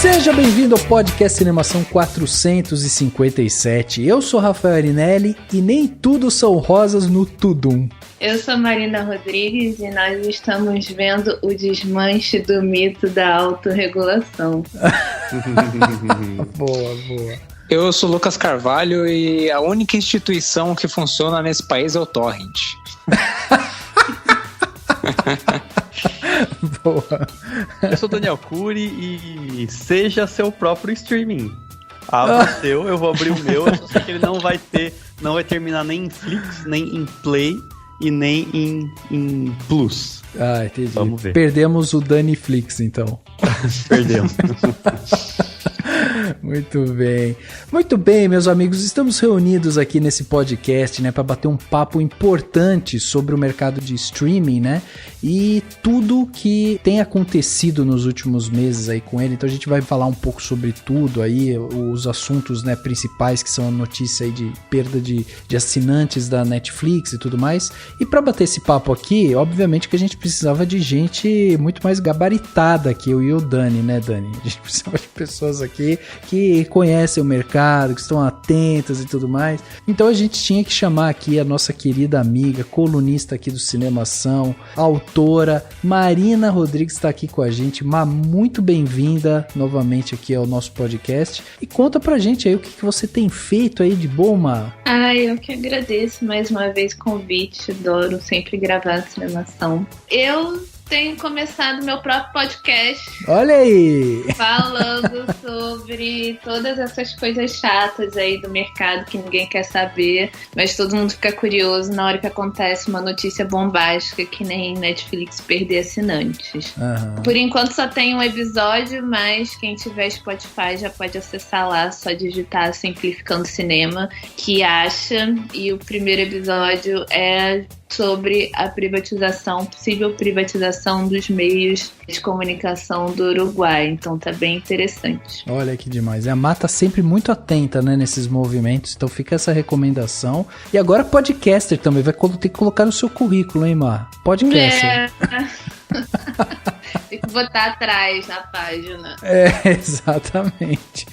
Seja bem-vindo ao podcast Cinemação 457. Eu sou Rafael Arinelli e nem tudo são rosas no Tudum. Eu sou Marina Rodrigues e nós estamos vendo o desmanche do mito da autorregulação. Boa. Eu sou Lucas Carvalho e a única instituição que funciona nesse país é o Torrent. Boa. Eu sou Daniel Cury e seja seu próprio streaming. Abra o seu, eu vou abrir o meu. Eu só sei que ele não vai terminar nem em Flix, nem em Play e nem em Plus. Ah, entendi. Vamos ver. Perdemos o Daniflix, então. Perdemos. Muito bem, meus amigos, estamos reunidos aqui nesse podcast, né, para bater um papo importante sobre o mercado de streaming, né, e tudo que tem acontecido nos últimos meses aí com ele. Então a gente vai falar um pouco sobre tudo aí, os assuntos, né, principais, que são a notícia aí de perda de assinantes da Netflix e tudo mais. E para bater esse papo aqui, obviamente que a gente precisava de gente muito mais gabaritada que eu e o Dani, né, Dani? A gente precisava de pessoas aqui que conhecem o mercado, que estão atentas e tudo mais. Então a gente tinha que chamar aqui a nossa querida amiga, colunista aqui do Cinemação, autora, Marina Rodrigues está aqui com a gente. Muito bem-vinda novamente aqui ao nosso podcast. E conta pra gente aí o que você tem feito aí de bom, Mar. Eu que agradeço mais uma vez o convite. Adoro sempre gravar a Cinemação. Eu tenho começado meu próprio podcast. Olha aí! Falando sobre todas essas coisas chatas aí do mercado que ninguém quer saber, mas todo mundo fica curioso na hora que acontece uma notícia bombástica, que nem Netflix perder assinantes. Uhum. Por enquanto só tem um episódio, mas quem tiver Spotify já pode acessar lá, só digitar Simplificando Cinema, que acha. E o primeiro episódio é sobre a possível privatização dos meios de comunicação do Uruguai. Então tá bem interessante. Olha que demais. A Má tá sempre muito atenta, né, nesses movimentos, então fica essa recomendação. E agora podcaster também, vai ter que colocar no seu currículo, hein, Má? Podcaster. Tem que botar atrás na página. Exatamente.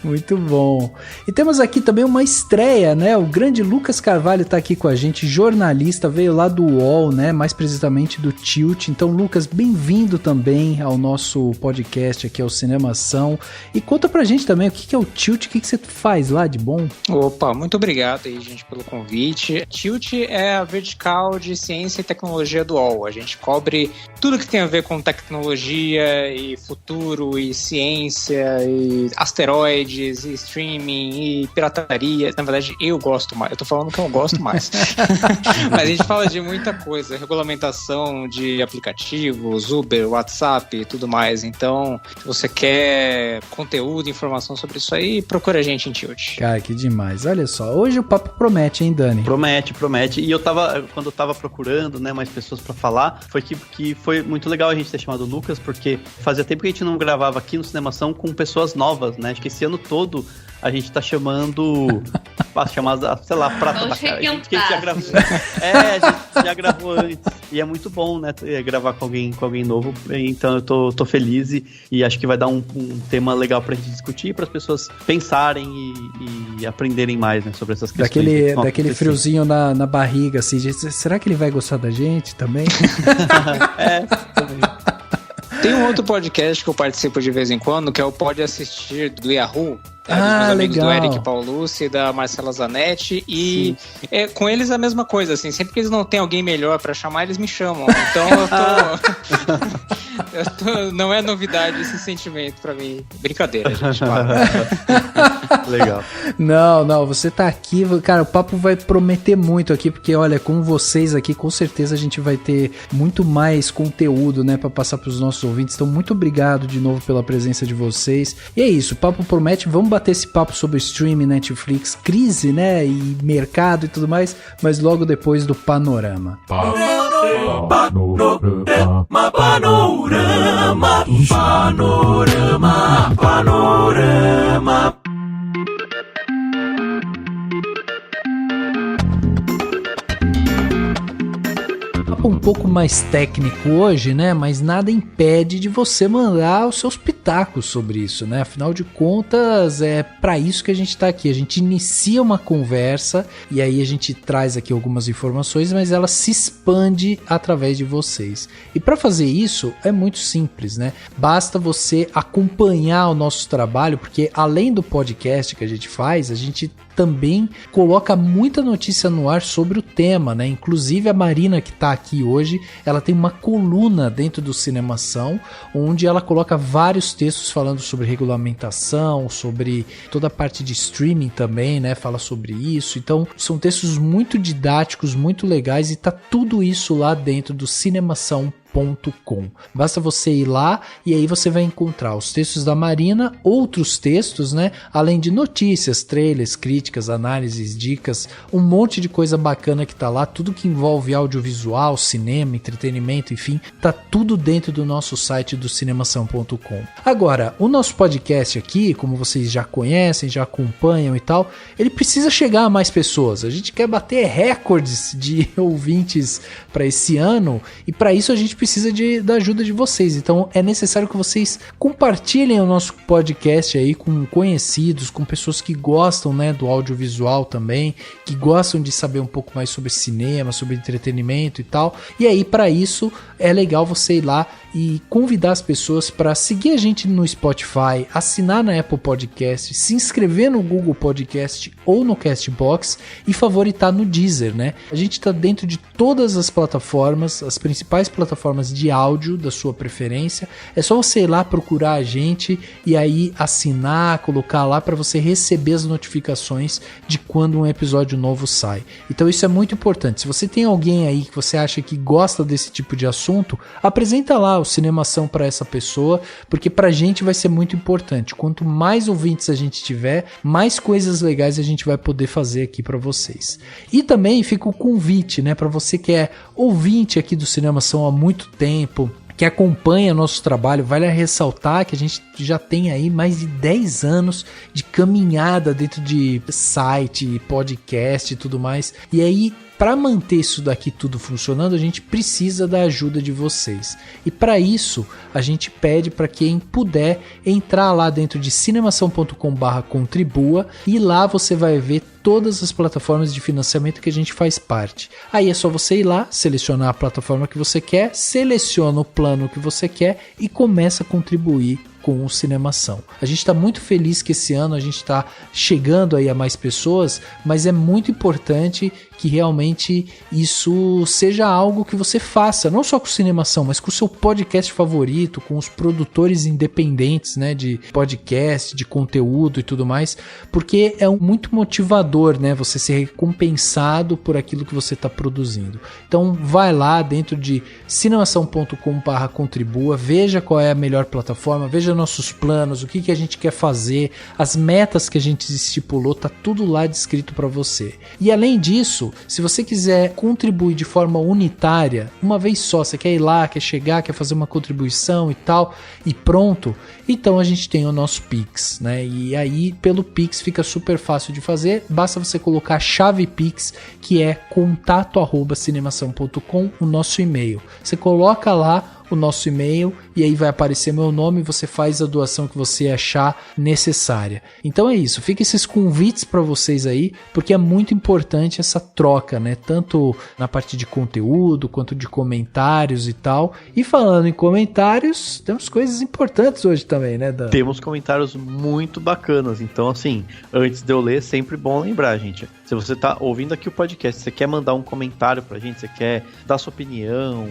Muito bom. E temos aqui também uma estreia, né? O grande Lucas Carvalho tá aqui com a gente, jornalista, veio lá do UOL, né? Mais precisamente do Tilt. Então, Lucas, bem-vindo também ao nosso podcast aqui, ao Cinemação. E conta pra gente também o que é o Tilt, o que você faz lá de bom? Opa, muito obrigado aí, gente, pelo convite. Tilt é a vertical de ciência e tecnologia do UOL. A gente cobre tudo que tem a ver com tecnologia e futuro e ciência e asteroides e streaming e pirataria. Na verdade, eu gosto mais. Eu tô falando que eu gosto mais. Mas a gente fala de muita coisa. Regulamentação de aplicativos, Uber, WhatsApp e tudo mais. Então, se você quer conteúdo, informação sobre isso aí, procura a gente em Tilt. Cara, que demais. Olha só, hoje o papo promete, hein, Dani? Promete. E quando eu tava procurando, né, mais pessoas pra falar, foi que foi muito legal a gente ter chamado o Lucas, porque fazia tempo que a gente não gravava aqui no Cinemação com pessoas novas, né? Acho que esse ano todo a gente tá chamando, sei lá, prata da cara. A gente já gravou. A gente já gravou antes. E é muito bom, né? Gravar com alguém novo. Então eu tô feliz e acho que vai dar um tema legal pra gente discutir, para as pessoas pensarem e aprenderem mais, né, sobre essas questões. Daquele friozinho na barriga, assim, será que ele vai gostar da gente também? Também. Tem um outro podcast que eu participo de vez em quando, que é o Pode Assistir do Yahoo. Dos meus amigos legal. Do Eric Paulucci e da Marcela Zanetti. E com eles a mesma coisa, assim. Sempre que eles não têm alguém melhor pra chamar, eles me chamam. Então eu Não é novidade esse sentimento pra mim. Brincadeira, gente. Legal. Não, você tá aqui, cara, o papo vai prometer muito aqui, porque olha, com vocês aqui, com certeza a gente vai ter muito mais conteúdo, né, pra passar pros nossos ouvintes. Então, muito obrigado de novo pela presença de vocês. E é isso, o papo promete, vamos bater esse papo sobre streaming, Netflix, crise, né, e mercado e tudo mais, mas logo depois do Panorama. Panorama. Um pouco mais técnico hoje, né? Mas nada impede de você mandar os seus pitacos sobre isso, né? Afinal de contas, é para isso que a gente tá aqui. A gente inicia uma conversa e aí a gente traz aqui algumas informações, mas ela se expande através de vocês. E para fazer isso é muito simples, né? Basta você acompanhar o nosso trabalho, porque além do podcast que a gente faz, a gente também coloca muita notícia no ar sobre o tema, né? Inclusive a Marina, que tá aqui hoje, ela tem uma coluna dentro do Cinemação, onde ela coloca vários textos falando sobre regulamentação, sobre toda a parte de streaming também, né? Fala sobre isso. Então, são textos muito didáticos, muito legais, e tá tudo isso lá dentro do Cinemação.com. Basta você ir lá e aí você vai encontrar os textos da Marina, outros textos, né? Além de notícias, trailers, críticas, análises, dicas, um monte de coisa bacana que tá lá, tudo que envolve audiovisual, cinema, entretenimento, enfim, tá tudo dentro do nosso site do Cinemação.com. Agora, o nosso podcast aqui, como vocês já conhecem, já acompanham e tal, ele precisa chegar a mais pessoas. A gente quer bater recordes de ouvintes para esse ano e para isso a gente precisa da ajuda de vocês. Então é necessário que vocês compartilhem o nosso podcast aí com conhecidos, com pessoas que gostam, né, do audiovisual também, que gostam de saber um pouco mais sobre cinema, sobre entretenimento e tal. E aí para isso é legal você ir lá e convidar as pessoas para seguir a gente no Spotify, assinar na Apple Podcast, se inscrever no Google Podcast ou no Castbox e favoritar no Deezer, né? A gente está dentro de todas as plataformas, as principais plataformas de áudio da sua preferência. É só você ir lá procurar a gente e aí assinar, colocar lá para você receber as notificações de quando um episódio novo sai. Então isso é muito importante. Se você tem alguém aí que você acha que gosta desse tipo de assunto, apresenta lá o Cinemação para essa pessoa, porque pra gente vai ser muito importante. Quanto mais ouvintes a gente tiver, mais coisas legais a gente vai poder fazer aqui para vocês. E também fica o convite, né, para você que é ouvinte aqui do Cinemação há muito tempo, que acompanha nosso trabalho, vale ressaltar que a gente já tem aí mais de 10 anos de caminhada dentro de site, podcast e tudo mais. E aí, para manter isso daqui tudo funcionando, a gente precisa da ajuda de vocês. E para isso, a gente pede para quem puder entrar lá dentro de cinemação.com/contribua e lá você vai ver todas as plataformas de financiamento que a gente faz parte. Aí é só você ir lá, selecionar a plataforma que você quer, seleciona o plano que você quer e começa a contribuir com o Cinemação. A gente está muito feliz que esse ano a gente está chegando aí a mais pessoas, mas é muito importante que realmente isso seja algo que você faça, não só com o Cinemação, mas com o seu podcast favorito, com os produtores independentes, né, de podcast, de conteúdo e tudo mais, porque é muito motivador, né, você ser recompensado por aquilo que você está produzindo. Então vai lá dentro de cinemação.com/contribua, veja qual é a melhor plataforma, veja nossos planos, o que a gente quer fazer, as metas que a gente estipulou, tá tudo lá descrito para você. E além disso, se você quiser contribuir de forma unitária, uma vez só, você quer ir lá, quer chegar, quer fazer uma contribuição e tal, e pronto, então a gente tem o nosso Pix, né? E aí pelo Pix fica super fácil de fazer, basta você colocar a chave Pix, que é contato@cinemação.com, o nosso e-mail. Você coloca lá o nosso e-mail e aí vai aparecer meu nome e você faz a doação que você achar necessária. Então é isso, fica esses convites para vocês aí, porque é muito importante essa troca, né? Tanto na parte de conteúdo quanto de comentários e tal. E falando em comentários, temos coisas importantes hoje também, né, Dan? Temos comentários muito bacanas, então assim, antes de eu ler, sempre bom lembrar, gente. Se você tá ouvindo aqui o podcast, você quer mandar um comentário pra gente, você quer dar sua opinião,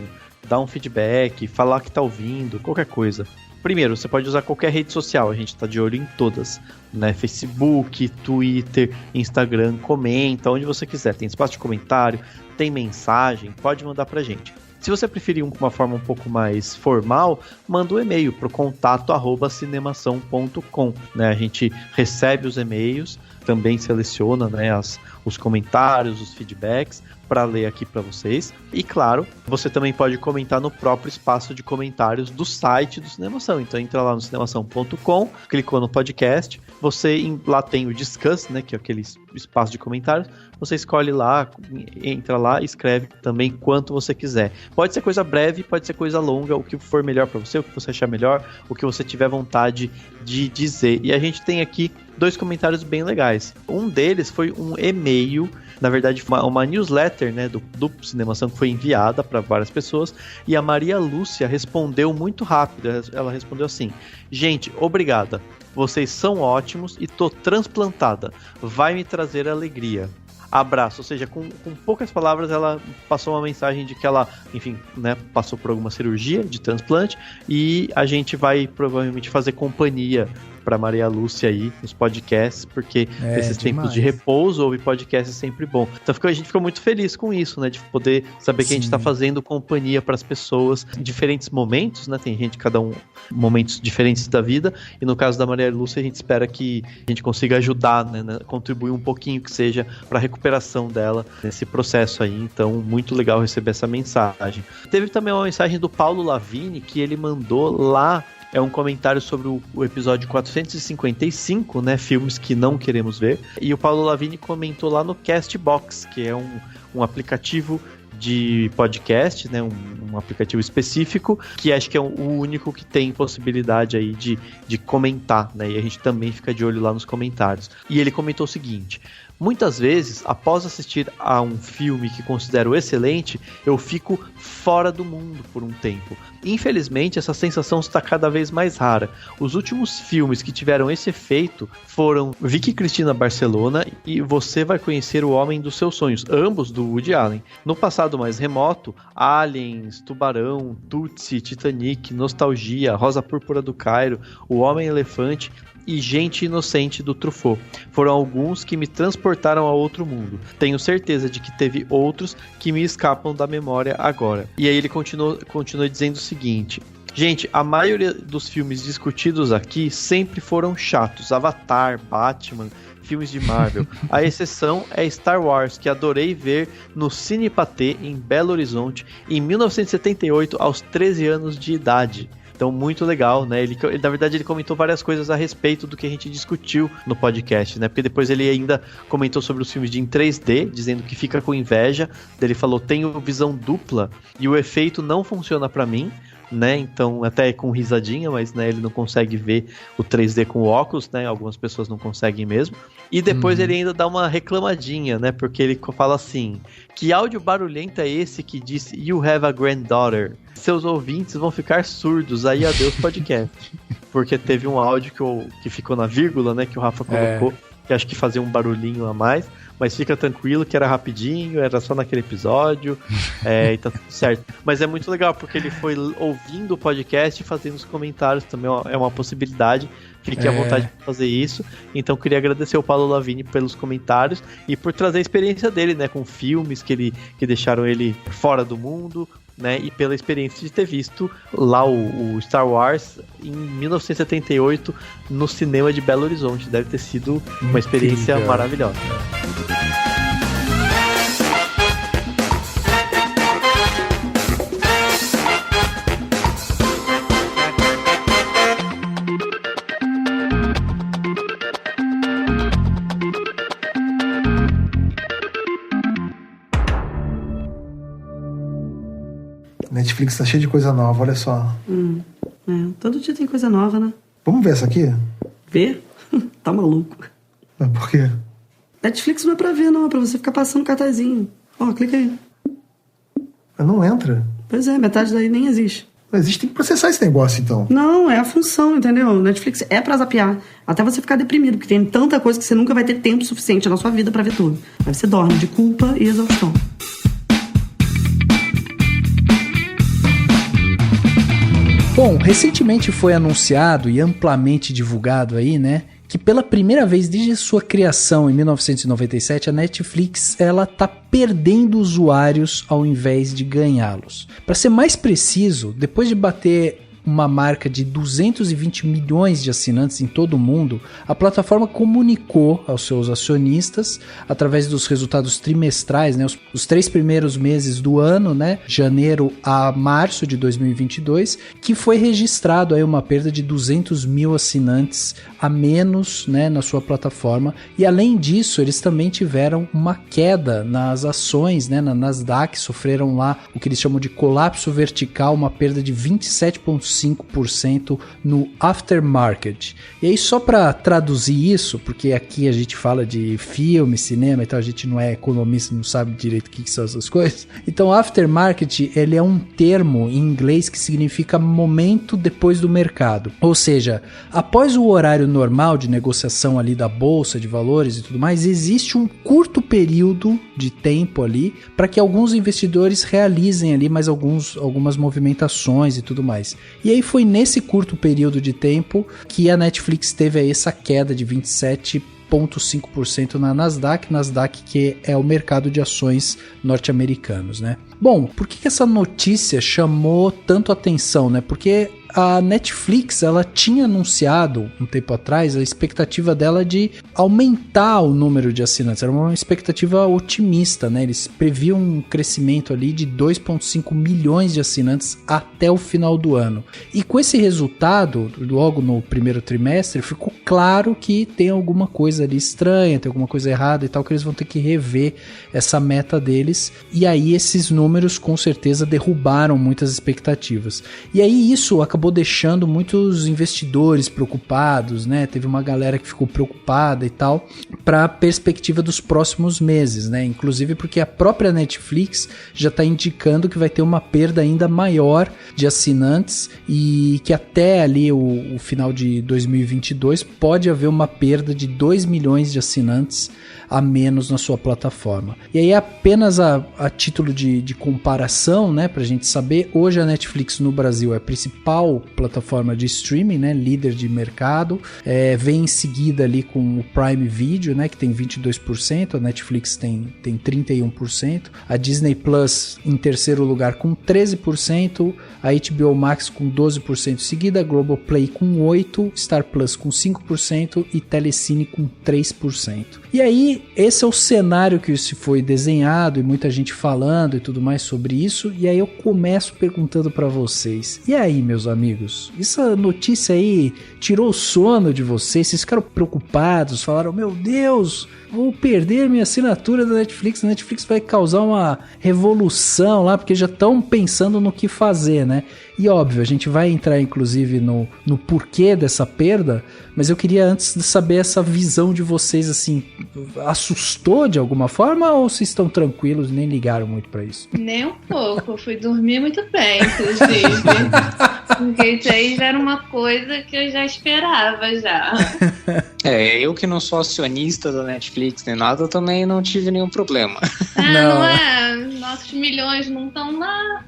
dar um feedback, falar que tá ouvindo, qualquer coisa. Primeiro, você pode usar qualquer rede social, a gente tá de olho em todas, né? Facebook, Twitter, Instagram, comenta, onde você quiser. Tem espaço de comentário, tem mensagem, pode mandar pra gente. Se você preferir uma forma um pouco mais formal, manda um e-mail para o contato@cinemação.com, né? A gente recebe os e-mails, também seleciona, né, os comentários, os feedbacks, para ler aqui para vocês. E claro, você também pode comentar no próprio espaço de comentários do site do Cinemação. Então entra lá no cinemação.com, clicou no podcast, lá tem o Discuss, né, que é aquele espaço de comentários. Você escolhe lá, entra lá e escreve também quanto você quiser. Pode ser coisa breve, pode ser coisa longa, o que for melhor para você, o que você achar melhor, o que você tiver vontade de dizer. E a gente tem aqui 2 comentários bem legais. Um deles foi um e-mail, na verdade uma newsletter, né, do Cinemação, que foi enviada para várias pessoas, e a Maria Lúcia respondeu muito rápido. Ela respondeu assim: gente, obrigada, vocês são ótimos e tô transplantada, vai me trazer alegria. Abraço. Ou seja, com poucas palavras ela passou uma mensagem de que ela, enfim, né, passou por alguma cirurgia de transplante e a gente vai provavelmente fazer companhia para Maria Lúcia aí nos podcasts, porque esses tempos de repouso, ouvir podcast é sempre bom. Então a gente ficou muito feliz com isso, né, de poder saber que a gente está fazendo companhia para as pessoas em diferentes momentos, né, tem gente, cada um, momentos diferentes da vida, e no caso da Maria Lúcia a gente espera que a gente consiga ajudar, né, contribuir um pouquinho que seja para a recuperação dela nesse processo aí. Então muito legal receber essa mensagem. Teve também uma mensagem do Paulo Lavigne, que ele mandou lá, é um comentário sobre o episódio 455, né, filmes que não queremos ver, e o Paulo Lavigne comentou lá no Castbox, que é um aplicativo de podcast, né, um aplicativo específico, que acho que é o único que tem possibilidade aí de comentar, né, e a gente também fica de olho lá nos comentários. E ele comentou o seguinte: muitas vezes, após assistir a um filme que considero excelente, eu fico fora do mundo por um tempo. Infelizmente, essa sensação está cada vez mais rara. Os últimos filmes que tiveram esse efeito foram Vicky Cristina Barcelona e Você Vai Conhecer o Homem dos Seus Sonhos, ambos do Woody Allen. No passado mais remoto, Aliens, Tubarão, Tootsie, Titanic, Nostalgia, Rosa Púrpura do Cairo, O Homem-Elefante e Gente Inocente do Truffaut. Foram alguns que me transportaram a outro mundo. Tenho certeza de que teve outros que me escapam da memória agora. E aí ele continua dizendo o seguinte: gente, a maioria dos filmes discutidos aqui sempre foram chatos. Avatar, Batman, filmes de Marvel. A exceção é Star Wars, que adorei ver no Cine Pathé em Belo Horizonte em 1978, aos 13 anos de idade. Então, muito legal, né? Ele, na verdade, ele comentou várias coisas a respeito do que a gente discutiu no podcast, né? Porque depois ele ainda comentou sobre os filmes em 3D, dizendo que fica com inveja. Ele falou: tenho visão dupla e o efeito não funciona pra mim, né? Então, até com risadinha, mas, né, ele não consegue ver o 3D com o óculos, né? Algumas pessoas não conseguem mesmo. E depois ele ainda dá uma reclamadinha, né? Porque ele fala assim: que áudio barulhento é esse que diz "You have a granddaughter"? Seus ouvintes vão ficar surdos, aí adeus podcast. Porque teve um áudio que ficou na vírgula, né? Que o Rafa colocou, que acho que fazia um barulhinho a mais. Mas fica tranquilo que era rapidinho, era só naquele episódio, e tá tudo certo. Mas é muito legal, porque ele foi ouvindo o podcast e fazendo os comentários também, é uma possibilidade. Fique à vontade de fazer isso. Então queria agradecer ao Paulo Lavigne pelos comentários e por trazer a experiência dele, né, com filmes que deixaram ele fora do mundo, né, e pela experiência de ter visto lá o Star Wars em 1978 no cinema de Belo Horizonte. Deve ter sido uma experiência maravilhosa. Netflix tá cheio de coisa nova, olha só. Todo dia tem coisa nova, né? Vamos ver essa aqui? Ver? Tá maluco. Por quê? Netflix não é pra ver, não. É pra você ficar passando cartazinho. Ó, clica aí. Não entra. Pois é, metade daí nem existe. Não existe, tem que processar esse negócio, então. Não, é a função, entendeu? Netflix é pra zapear. Até você ficar deprimido, porque tem tanta coisa que você nunca vai ter tempo suficiente na sua vida pra ver tudo. Aí você dorme de culpa e exaustão. Bom, recentemente foi anunciado e amplamente divulgado aí, né, que pela primeira vez desde sua criação em 1997, a Netflix ela tá perdendo usuários ao invés de ganhá-los. Para ser mais preciso, depois de bater uma marca de 220 milhões de assinantes em todo o mundo, a plataforma comunicou aos seus acionistas, através dos resultados trimestrais, né, os 3 primeiros meses do ano, né, janeiro a março de 2022, que foi registrado aí uma perda de 200 mil assinantes a menos, né, na sua plataforma. E além disso, eles também tiveram uma queda nas ações, né, na Nasdaq, sofreram lá o que eles chamam de colapso vertical, uma perda de 27,5% no aftermarket. E aí, só para traduzir isso, porque aqui a gente fala de filme, cinema e tal, a gente não é economista, não sabe direito o que são essas coisas. Então, aftermarket, ele é um termo em inglês que significa momento depois do mercado. Ou seja, após o horário normal de negociação ali da bolsa de valores e tudo mais, existe um curto período de tempo ali para que alguns investidores realizem ali mais algumas movimentações e tudo mais. E aí foi nesse curto período de tempo que a Netflix teve aí essa queda de 27,5% na Nasdaq, que é o mercado de ações norte-americanos, né? Bom, por que essa notícia chamou tanto atenção, né? Porque a Netflix, ela tinha anunciado um tempo atrás a expectativa dela de aumentar o número de assinantes. Era uma expectativa otimista, né? Eles previam um crescimento ali de 2,5 milhões de assinantes até o final do ano. E com esse resultado, logo no primeiro trimestre, ficou claro que tem alguma coisa ali estranha, tem alguma coisa errada e tal, que eles vão ter que rever essa meta deles. E aí esses números com certeza derrubaram muitas expectativas. E aí isso acabou deixando muitos investidores preocupados, né? Teve uma galera que ficou preocupada e tal, para a perspectiva dos próximos meses, né? Inclusive porque a própria Netflix já está indicando que vai ter uma perda ainda maior de assinantes e que até ali o final de 2022 pode haver uma perda de 2 milhões de assinantes a menos na sua plataforma. E aí apenas a título de comparação, né, pra gente saber, hoje a Netflix no Brasil é a principal plataforma de streaming, né, líder de mercado, vem em seguida ali com o Prime Video, né, que tem 22%, a Netflix tem 31%, a Disney Plus em terceiro lugar com 13%, a HBO Max com 12% seguida, a Globoplay com 8%, Star Plus com 5% e Telecine com 3%. E aí, esse é o cenário que se foi desenhado e muita gente falando e tudo mais sobre isso, e aí eu começo perguntando para vocês, e aí, meus amigos, essa notícia aí tirou o sono de vocês? Vocês ficaram preocupados, falaram, meu Deus, vou perder minha assinatura da Netflix, a Netflix vai causar uma revolução lá, porque já estão pensando no que fazer, né? E óbvio, a gente vai entrar inclusive no porquê dessa perda, mas eu queria antes de saber essa visão de vocês, assim, assustou de alguma forma ou vocês estão tranquilos e nem ligaram muito pra isso? Nem um pouco, eu fui dormir muito bem, inclusive. Porque isso aí já era uma coisa que eu já esperava já. Eu que não sou acionista da Netflix nem nada, eu também não tive nenhum problema. Não é? Nossos milhões não estão lá.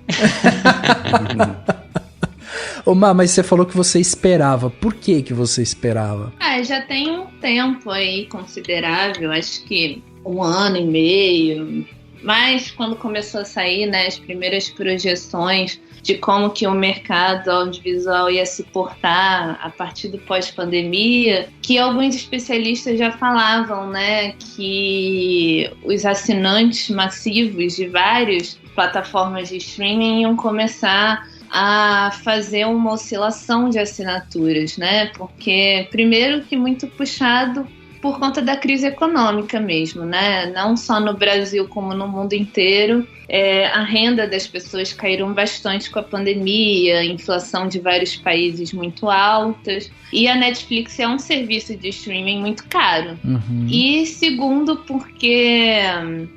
Ô, Má, mas você falou que você esperava. Por que você esperava? Já tem um tempo aí considerável, acho que 1 ano e meio. Mas quando começou a sair, né, as primeiras projeções de como que o mercado audiovisual ia se portar a partir do pós-pandemia, que alguns especialistas já falavam, né, que os assinantes massivos de várias plataformas de streaming iam começar a fazer uma oscilação de assinaturas, né? Porque, primeiro, que muito puxado por conta da crise econômica mesmo, né? Não só no Brasil como no mundo inteiro. A renda das pessoas caíram bastante com a pandemia, a inflação de vários países muito altas. E a Netflix é um serviço de streaming muito caro. Uhum. E segundo, porque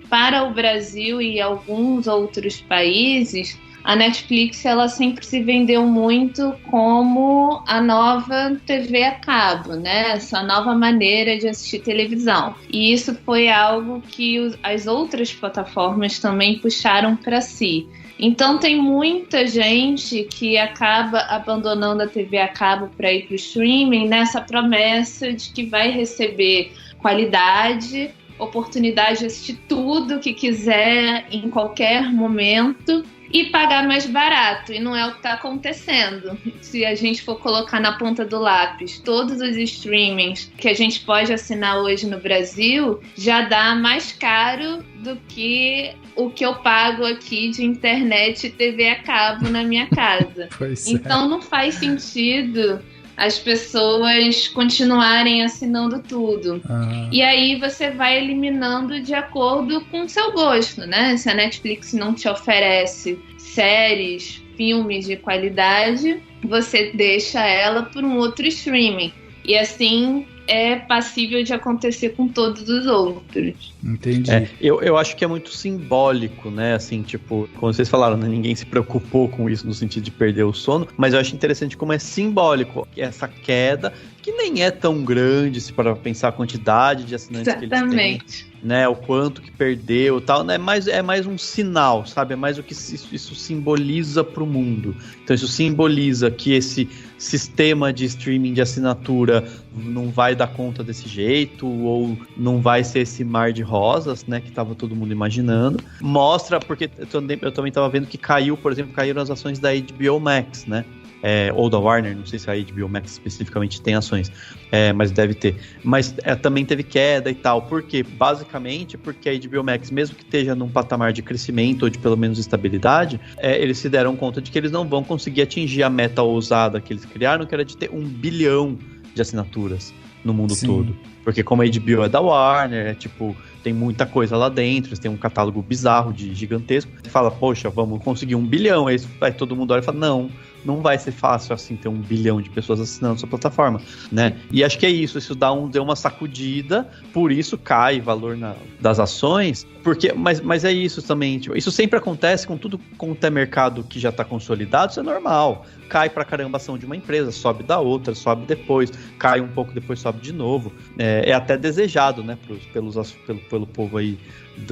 para o Brasil e alguns outros países, a Netflix ela sempre se vendeu muito como a nova TV a cabo, né? Essa nova maneira de assistir televisão. E isso foi algo que as outras plataformas também puxaram para si. Então tem muita gente que acaba abandonando a TV a cabo para ir para o streaming nessa promessa de que vai receber qualidade, oportunidade de assistir tudo que quiser em qualquer momento e pagar mais barato. E não é o que está acontecendo. Se a gente for colocar na ponta do lápis todos os streamings que a gente pode assinar hoje no Brasil, já dá mais caro do que o que eu pago aqui de internet e TV a cabo na minha casa. Então não faz sentido as pessoas continuarem assinando tudo. E aí você vai eliminando de acordo com o seu gosto, né? Se a Netflix não te oferece séries, filmes de qualidade, você deixa ela por um outro streaming. E assim é passível de acontecer com todos os outros. Entendi. Eu acho que é muito simbólico, né? Assim, tipo, como vocês falaram, né? Ninguém se preocupou com isso no sentido de perder o sono, mas eu acho interessante como é simbólico essa queda, que nem é tão grande se para pensar a quantidade de assinantes que eles têm, né? O quanto que perdeu e tal, né? É mais um sinal, sabe? É mais o que isso simboliza para o mundo. Então isso simboliza que esse sistema de streaming de assinatura não vai dar conta desse jeito, ou não vai ser esse mar de rosas, né, que estava todo mundo imaginando. Mostra, porque eu também estava vendo que caíram as ações da HBO Max, né? Ou da Warner, não sei se a HBO Max especificamente tem ações, mas deve ter. Mas também teve queda e tal. Por quê? Basicamente porque a HBO Max, mesmo que esteja num patamar de crescimento ou de pelo menos estabilidade, eles se deram conta de que eles não vão conseguir atingir a meta ousada que eles criaram, que era de ter 1 bilhão de assinaturas no mundo todo. Porque como a HBO é da Warner, tem muita coisa lá dentro, eles têm um catálogo bizarro, gigantesco. Você fala, poxa, vamos conseguir 1 bilhão. Aí todo mundo olha e fala, não vai ser fácil assim ter 1 bilhão de pessoas assinando sua plataforma, né? E acho que é isso deu uma sacudida, por isso cai o valor das ações, mas é isso também, isso sempre acontece com tudo quanto é mercado que já está consolidado, isso é normal. Cai pra caramba a ação de uma empresa, sobe da outra, sobe depois, cai um pouco, depois sobe de novo. É até desejado, né, pelo povo aí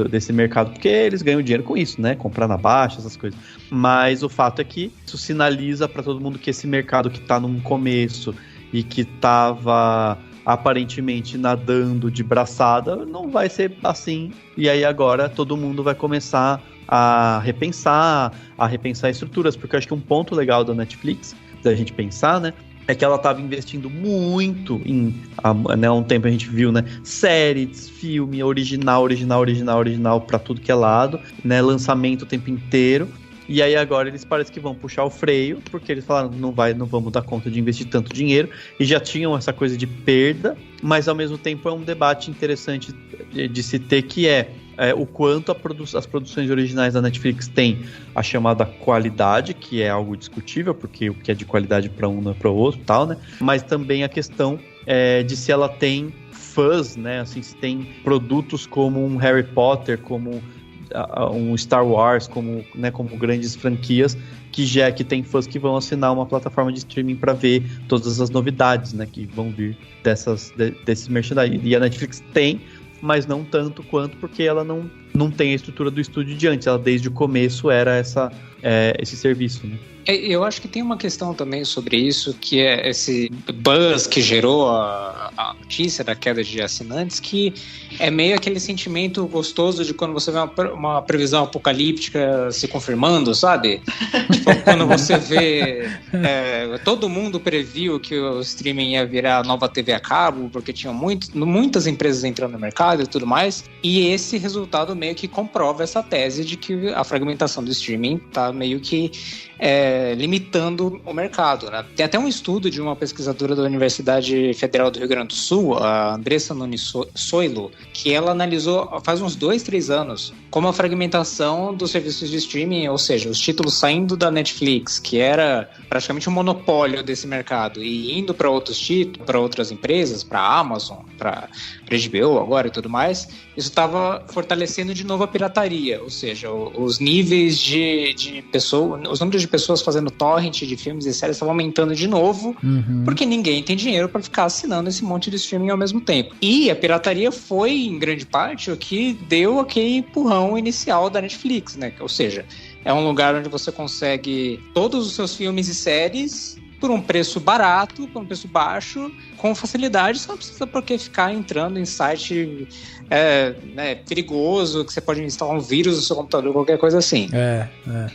desse mercado, porque eles ganham dinheiro com isso, né, comprar na baixa, essas coisas. Mas o fato é que isso sinaliza para todo mundo que esse mercado que tá num começo e que tava aparentemente nadando de braçada, não vai ser assim. E aí agora todo mundo vai começar a repensar estruturas, porque eu acho que um ponto legal da Netflix, da gente pensar, né, é que ela estava investindo muito há um tempo a gente viu, né, séries, filme, original para tudo que é lado, né, lançamento o tempo inteiro. E aí agora eles parecem que vão puxar o freio, porque eles falaram não vamos dar conta de investir tanto dinheiro, e já tinham essa coisa de perda, mas ao mesmo tempo é um debate interessante de se ter, que o quanto as produções originais da Netflix têm a chamada qualidade, que é algo discutível, porque o que é de qualidade para um não é para o outro, tal, né? Mas também a questão de se ela tem fãs, né? Assim, se tem produtos como um Harry Potter, como um Star Wars, como grandes franquias, que tem fãs que vão assinar uma plataforma de streaming para ver todas as novidades, né, que vão vir desses merchandising. E a Netflix tem, mas não tanto quanto, porque ela não tem a estrutura do estúdio de antes. Ela desde o começo era esse serviço, né? Eu acho que tem uma questão também sobre isso, que é esse buzz que gerou a notícia da queda de assinantes, que é meio aquele sentimento gostoso de quando você vê uma previsão apocalíptica se confirmando, sabe? Tipo, quando você vê todo mundo previu que o streaming ia virar a nova TV a cabo, porque tinha muitas empresas entrando no mercado e tudo mais, e esse resultado meio que comprova essa tese de que a fragmentação do streaming tá meio que limitando o mercado, né? Tem até um estudo de uma pesquisadora da Universidade Federal do Rio Grande do Sul, a Andressa Nunes Soilo, que ela analisou faz uns 2-3 anos como a fragmentação dos serviços de streaming, ou seja, os títulos saindo da Netflix, que era praticamente um monopólio desse mercado, e indo para outros títulos, para outras empresas, para a Amazon, para HBO agora e tudo mais, isso estava fortalecendo de novo a pirataria, ou seja, os níveis de pessoas, os números de pessoas fazendo torrent de filmes e séries estavam aumentando de novo, porque ninguém tem dinheiro para ficar assinando esse monte de streaming ao mesmo tempo. E a pirataria foi, em grande parte, o que deu aquele empurrão inicial da Netflix, né? Ou seja, É um lugar onde você consegue todos os seus filmes e séries por um preço barato, por um preço baixo, com facilidade. Você não precisa porque ficar entrando em site perigoso, que você pode instalar um vírus no seu computador, qualquer coisa assim.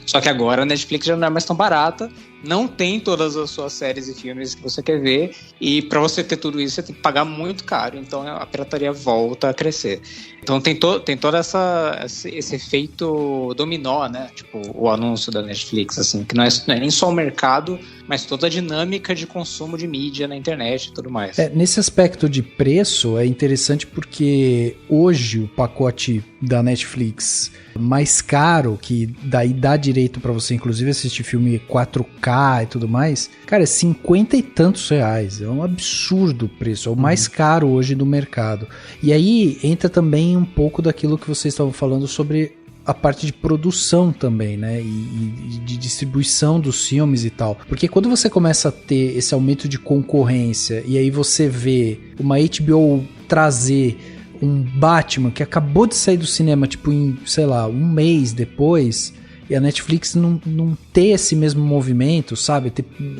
Só que agora a Netflix já não é mais tão barata, não tem todas as suas séries e filmes que você quer ver, e pra você ter tudo isso, você tem que pagar muito caro, então a pirataria volta a crescer. Então tem todo esse efeito dominó, né? Tipo, o anúncio da Netflix, assim, que não é nem só o mercado, mas toda a dinâmica de consumo de mídia na internet e tudo mais. Nesse aspecto de preço, é interessante porque hoje o pacote da Netflix mais caro, que daí dá direito pra você inclusive assistir filme 4K e tudo mais, cara, é 50 e tantos reais. É um absurdo o preço, é o mais caro hoje do mercado. E aí entra também um pouco daquilo que vocês estavam falando sobre a parte de produção também, né, e de distribuição dos filmes e tal, porque quando você começa a ter esse aumento de concorrência e aí você vê uma HBO trazer um Batman que acabou de sair do cinema, tipo em, sei lá, um mês depois, e a Netflix não ter esse mesmo movimento, sabe?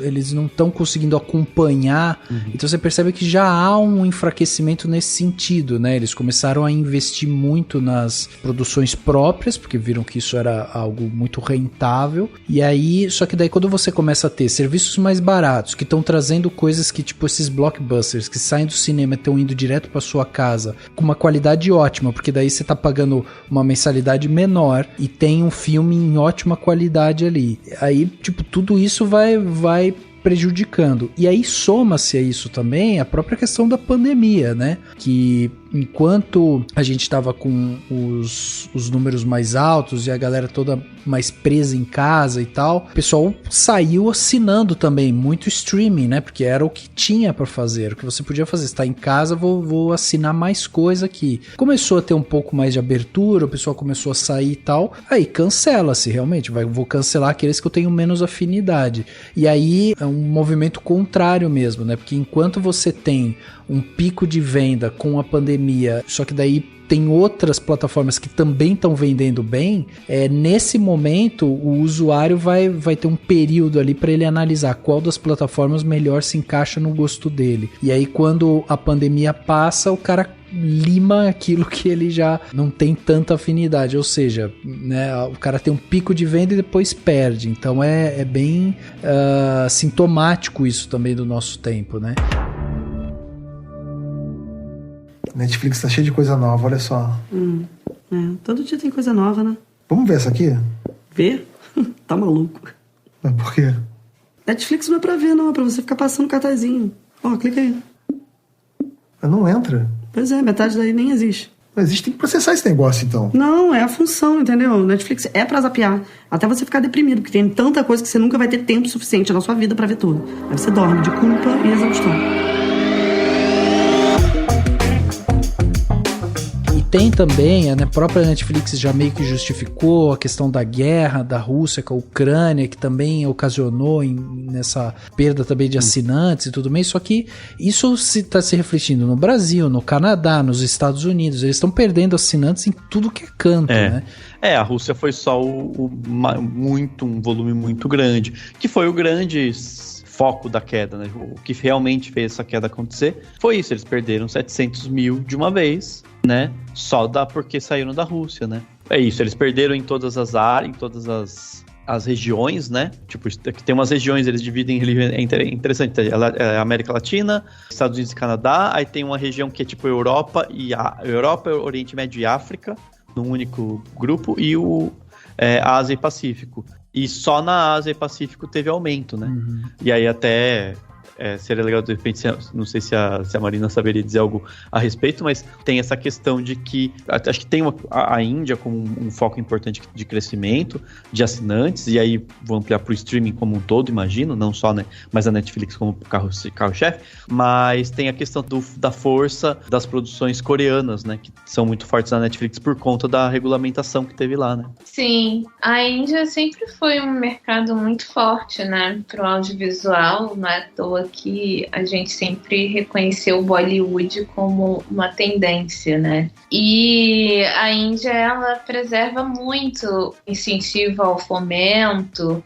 Eles não estão conseguindo acompanhar. Então você percebe que já há um enfraquecimento nesse sentido, né? Eles começaram a investir muito nas produções próprias, porque viram que isso era algo muito rentável. E aí, só que daí quando você começa a ter serviços mais baratos, que estão trazendo coisas que, tipo, esses blockbusters que saem do cinema e estão indo direto para sua casa, com uma qualidade ótima, porque daí você tá pagando uma mensalidade menor e tem um filme em ótima qualidade ali. Aí, tipo, tudo isso vai prejudicando. E aí soma-se a isso também a própria questão da pandemia, né? Que enquanto a gente estava com os números mais altos e a galera toda mais presa em casa e tal, o pessoal saiu assinando também muito streaming, né? Porque era o que tinha para fazer, o que você podia fazer. Está em casa, vou assinar mais coisa aqui. Começou a ter um pouco mais de abertura, o pessoal começou a sair e tal, aí cancela-se realmente, vou cancelar aqueles que eu tenho menos afinidade. E aí é um movimento contrário mesmo, né? Porque enquanto você tem um pico de venda com a pandemia, só que daí tem outras plataformas que também estão vendendo bem, nesse momento o usuário vai ter um período ali para ele analisar qual das plataformas melhor se encaixa no gosto dele. E aí quando a pandemia passa, o cara lima aquilo que ele já não tem tanta afinidade, ou seja, né, o cara tem um pico de venda e depois perde. Então é bem sintomático isso também do nosso tempo, né? Netflix tá cheio de coisa nova, olha só. Todo dia tem coisa nova, né? Vamos ver essa aqui? Ver? Tá maluco. Mas por quê? Netflix não é pra ver, não. É pra você ficar passando cartazinho. Ó, clica aí. Mas não entra. Pois é, metade daí nem existe. Mas existe, tem que processar esse negócio, então. Não, é a função, entendeu? Netflix é pra zapear. Até você ficar deprimido, porque tem tanta coisa que você nunca vai ter tempo suficiente na sua vida pra ver tudo. Aí você dorme de culpa e exaustão. Tem também, a própria Netflix já meio que justificou a questão da guerra da Rússia com a Ucrânia, que também ocasionou nessa perda também de assinantes e tudo mais, só que isso está se refletindo no Brasil, no Canadá, nos Estados Unidos, eles estão perdendo assinantes em tudo que é canto, né? A Rússia foi só um volume muito grande, que foi o grande foco da queda, né? O que realmente fez essa queda acontecer foi isso, eles perderam 700 mil de uma vez, né? Só porque saíram da Rússia, né? É isso, eles perderam em todas as áreas, em todas as regiões, né? Tipo, tem umas regiões, eles dividem, é interessante, é América Latina, Estados Unidos e Canadá, aí tem uma região que é tipo Europa, Oriente Médio e África, num único grupo, e Ásia e Pacífico. E só na Ásia e Pacífico teve aumento, né? E aí até seria legal, de repente, não sei se a Marina saberia dizer algo a respeito, mas tem essa questão de que, acho que tem a Índia como um foco importante de crescimento, de assinantes, e aí vou ampliar para o streaming como um todo, imagino, não só, né, mas a Netflix como carro-chefe, mas tem a questão da força das produções coreanas, né, que são muito fortes na Netflix por conta da regulamentação que teve lá, né? Sim, a Índia sempre foi um mercado muito forte, né, para o audiovisual, não é à toa que a gente sempre reconheceu o Bollywood como uma tendência, né? E a Índia, ela preserva muito o incentivo ao fomento,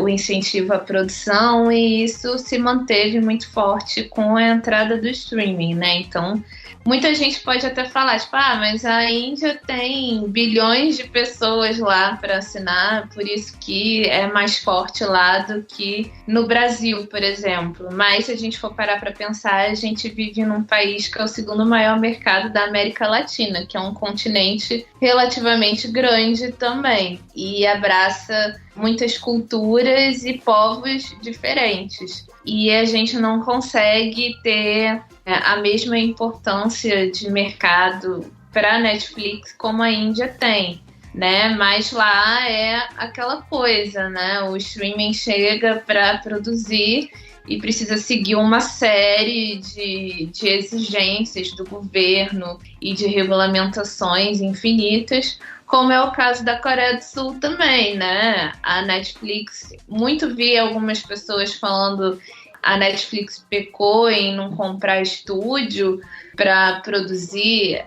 o incentivo à produção, e isso se manteve muito forte com a entrada do streaming, né? Então, muita gente pode até falar, tipo, mas a Índia tem bilhões de pessoas lá para assinar, por isso que é mais forte lá do que no Brasil, por exemplo. Mas se a gente for parar para pensar, a gente vive num país que é o segundo maior mercado da América Latina, que é um continente relativamente grande também, e abraça muitas culturas e povos diferentes. E a gente não consegue ter a mesma importância de mercado para a Netflix como a Índia tem, né? Mas lá é aquela coisa, né? O streaming chega para produzir e precisa seguir uma série de exigências do governo e de regulamentações infinitas, como é o caso da Coreia do Sul também, né? A Netflix, muito vi algumas pessoas falando, a Netflix pecou em não comprar estúdio para produzir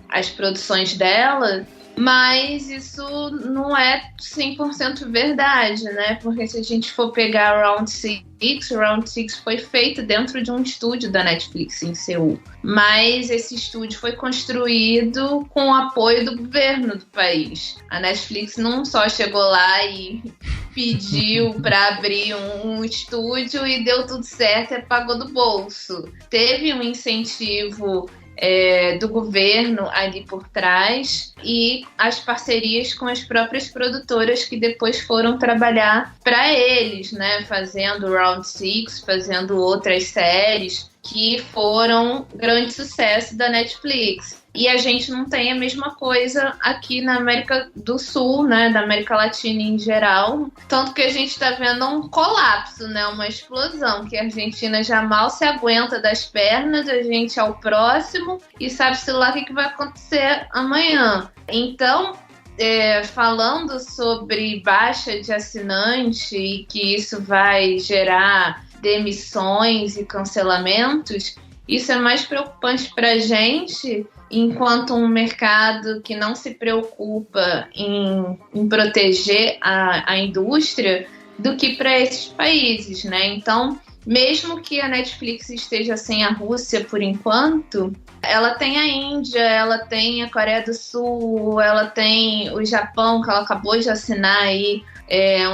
as produções dela, mas isso não é 100% verdade, né? Porque se a gente for pegar Round Six foi feito dentro de um estúdio da Netflix em Seul. Mas esse estúdio foi construído com o apoio do governo do país. A Netflix não só chegou lá e pediu para abrir um estúdio e deu tudo certo e pagou do bolso. Teve um incentivo do governo ali por trás e as parcerias com as próprias produtoras que depois foram trabalhar para eles, né? Fazendo Round Six, fazendo outras séries que foram grande sucesso da Netflix. E a gente não tem a mesma coisa aqui na América do Sul, né, da América Latina em geral. Tanto que a gente está vendo um colapso, né, uma explosão, que a Argentina já mal se aguenta das pernas, a gente é o próximo e sabe-se lá o que vai acontecer amanhã. Então, falando sobre baixa de assinante e que isso vai gerar demissões e cancelamentos, isso é mais preocupante para a gente, enquanto um mercado que não se preocupa em proteger a indústria, do que para esses países, né? Então, mesmo que a Netflix esteja sem a Rússia por enquanto, ela tem a Índia, ela tem a Coreia do Sul, ela tem o Japão, que ela acabou de assinar aí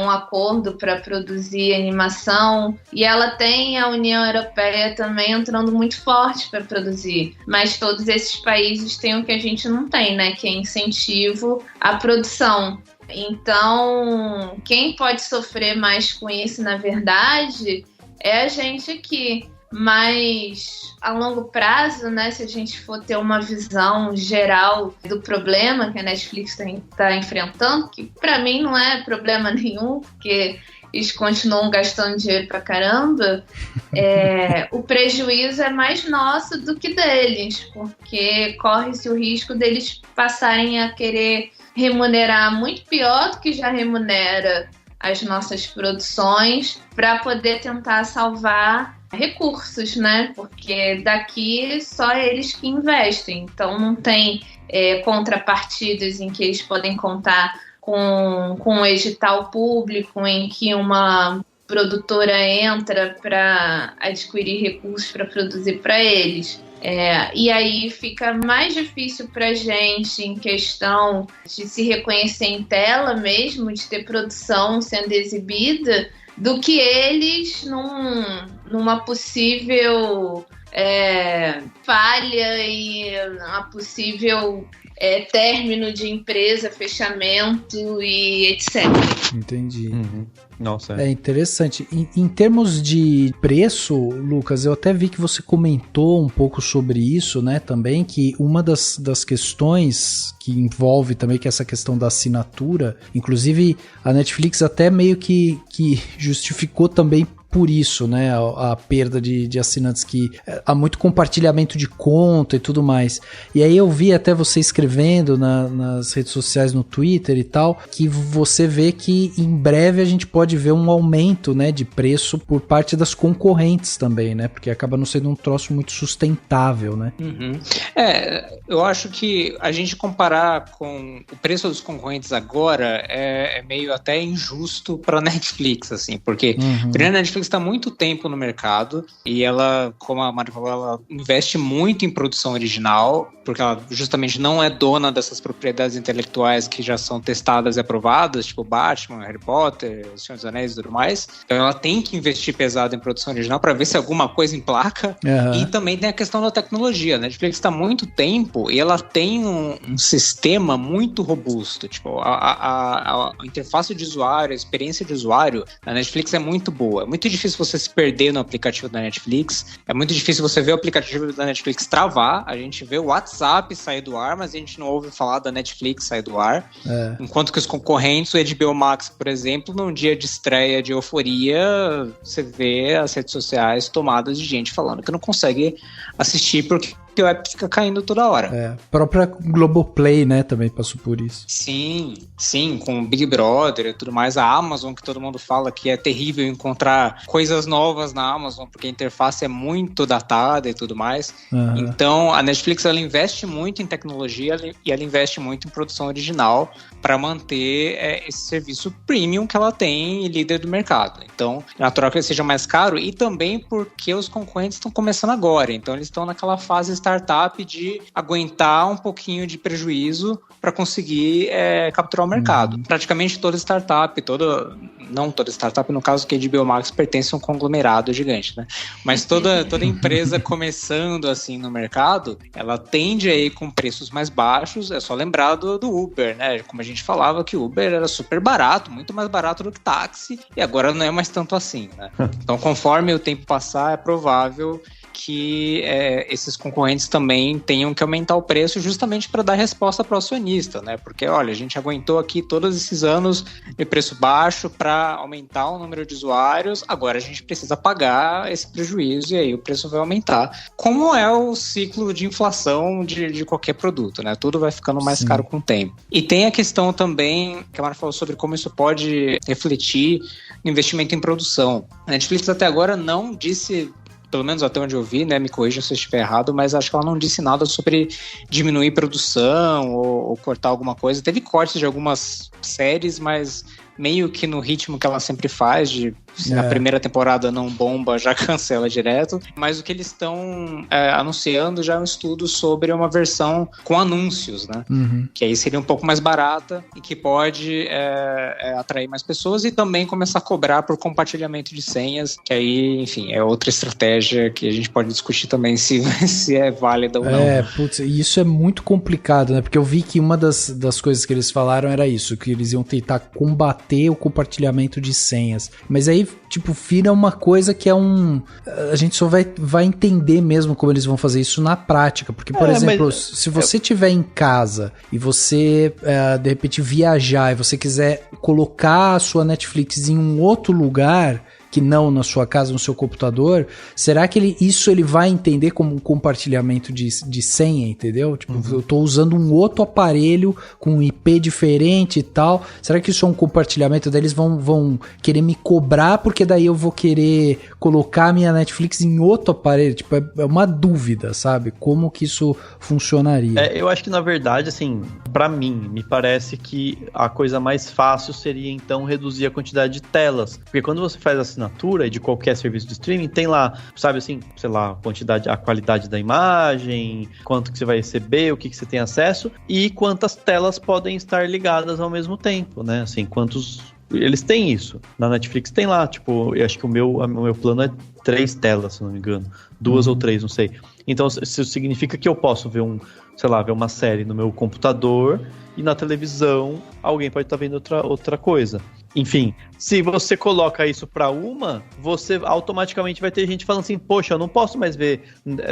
um acordo para produzir animação, e ela tem a União Europeia também entrando muito forte para produzir, mas todos esses países têm o que a gente não tem, né, que é incentivo à produção. Então, quem pode sofrer mais com isso, na verdade, é a gente aqui. Mas a longo prazo, né, se a gente for ter uma visão geral do problema que a Netflix está enfrentando, que para mim não é problema nenhum, porque eles continuam gastando dinheiro pra caramba, o prejuízo é mais nosso do que deles, porque corre-se o risco deles passarem a querer remunerar muito pior do que já remunera as nossas produções, para poder tentar salvar recursos, né? Porque daqui só eles que investem, então não tem contrapartidas em que eles podem contar com um edital público em que uma produtora entra para adquirir recursos para produzir para eles. E aí fica mais difícil para a gente em questão de se reconhecer em tela mesmo, de ter produção sendo exibida, do que eles numa possível falha e uma possível término de empresa, fechamento e etc. Entendi. Uhum. Nossa. É interessante. Em termos de preço, Lucas, eu até vi que você comentou um pouco sobre isso, né, também, que uma das questões que envolve também, que é essa questão da assinatura, inclusive a Netflix até meio que justificou também por isso, né? A perda de assinantes, que há muito compartilhamento de conta e tudo mais. E aí eu vi até você escrevendo nas redes sociais, no Twitter e tal, que você vê que em breve a gente pode ver um aumento, né, de preço por parte das concorrentes também, né? Porque acaba não sendo um troço muito sustentável, né? Uhum. Eu acho que a gente comparar com o preço dos concorrentes agora é meio até injusto para a Netflix, assim, porque primeiro, a Netflix está há muito tempo no mercado e ela, como a Mari falou, ela investe muito em produção original, porque ela justamente não é dona dessas propriedades intelectuais que já são testadas e aprovadas, tipo Batman, Harry Potter, Senhor dos Anéis e tudo mais. Então ela tem que investir pesado em produção original para ver se alguma coisa emplaca. E também tem a questão da tecnologia. A Netflix está há muito tempo e ela tem um sistema muito robusto. Tipo, a interface de usuário, a experiência de usuário da Netflix é muito boa. É muito difícil você se perder no aplicativo da Netflix. É muito difícil você ver o aplicativo da Netflix travar. A gente vê o WhatsApp sair do ar, mas a gente não ouve falar da Netflix sair do ar. Enquanto que os concorrentes, o HBO Max, por exemplo, num dia de estreia de Euforia, você vê as redes sociais tomadas de gente falando que não consegue assistir porque o app fica caindo toda hora. A própria Globoplay, né, também passou por isso. Sim, com o Big Brother e tudo mais. A Amazon, que todo mundo fala que é terrível encontrar coisas novas na Amazon, porque a interface é muito datada e tudo mais. Então, a Netflix, ela investe muito em tecnologia e ela investe muito em produção original para manter esse serviço premium que ela tem e líder do mercado. Então, é natural que ele seja mais caro e também porque os concorrentes estão começando agora. Então, eles estão naquela fase startup de aguentar um pouquinho de prejuízo para conseguir capturar o mercado. Praticamente toda startup, não toda startup, no caso que a HBO Max pertence a um conglomerado gigante, né? Mas toda empresa começando assim no mercado, ela tende a ir com preços mais baixos. É só lembrar do Uber, né? Como a gente falava que o Uber era super barato, muito mais barato do que táxi, e agora não é mais tanto assim, né? Então, conforme o tempo passar, é provável que esses concorrentes também tenham que aumentar o preço justamente para dar resposta para o acionista, né? Porque, olha, a gente aguentou aqui todos esses anos de preço baixo para aumentar o número de usuários, agora a gente precisa pagar esse prejuízo e aí o preço vai aumentar. Como é o ciclo de inflação de qualquer produto, né? Tudo vai ficando mais caro com o tempo. E tem a questão também, que a Mara falou sobre como isso pode refletir no investimento em produção. A Netflix até agora não disse, pelo menos até onde eu vi, né, me corrija se eu estiver errado, mas acho que ela não disse nada sobre diminuir produção ou cortar alguma coisa. Teve cortes de algumas séries, mas meio que no ritmo que ela sempre faz, se na primeira temporada não bomba, já cancela direto. Mas o que eles estão anunciando já é um estudo sobre uma versão com anúncios, né? Que aí seria um pouco mais barata e que pode atrair mais pessoas e também começar a cobrar por compartilhamento de senhas, que aí, enfim, é outra estratégia que a gente pode discutir também se é válida ou não. Putz, e isso é muito complicado, né? Porque eu vi que uma das coisas que eles falaram era isso, que eles iam tentar combater o compartilhamento de senhas. Mas aí, tipo, vira uma coisa que a gente só vai entender mesmo como eles vão fazer isso na prática. Porque, por exemplo, se você estiver em casa e você, de repente, viajar e você quiser colocar a sua Netflix em um outro lugar que não na sua casa, no seu computador, será que ele vai entender como um compartilhamento de senha, entendeu? Tipo, eu tô usando um outro aparelho com um IP diferente e tal, será que isso é um compartilhamento? Daí eles vão querer me cobrar, porque daí eu vou querer colocar a minha Netflix em outro aparelho? Tipo, é uma dúvida, sabe? Como que isso funcionaria? Eu acho que, na verdade, assim, pra mim, me parece que a coisa mais fácil seria, então, reduzir a quantidade de telas. Porque quando você faz assinatura de qualquer serviço de streaming, tem lá, sabe assim, sei lá, a qualidade da imagem, quanto que você vai receber, o que você tem acesso e quantas telas podem estar ligadas ao mesmo tempo, né? Assim, quantos... Eles têm isso. Na Netflix tem lá, tipo, eu acho que o meu plano é 3 telas, se não me engano. 2 ou 3, não sei. Então, isso significa que eu posso ver sei lá, ver uma série no meu computador e na televisão alguém pode estar vendo outra coisa. Enfim, se você coloca isso pra você automaticamente vai ter gente falando assim, poxa, eu não posso mais ver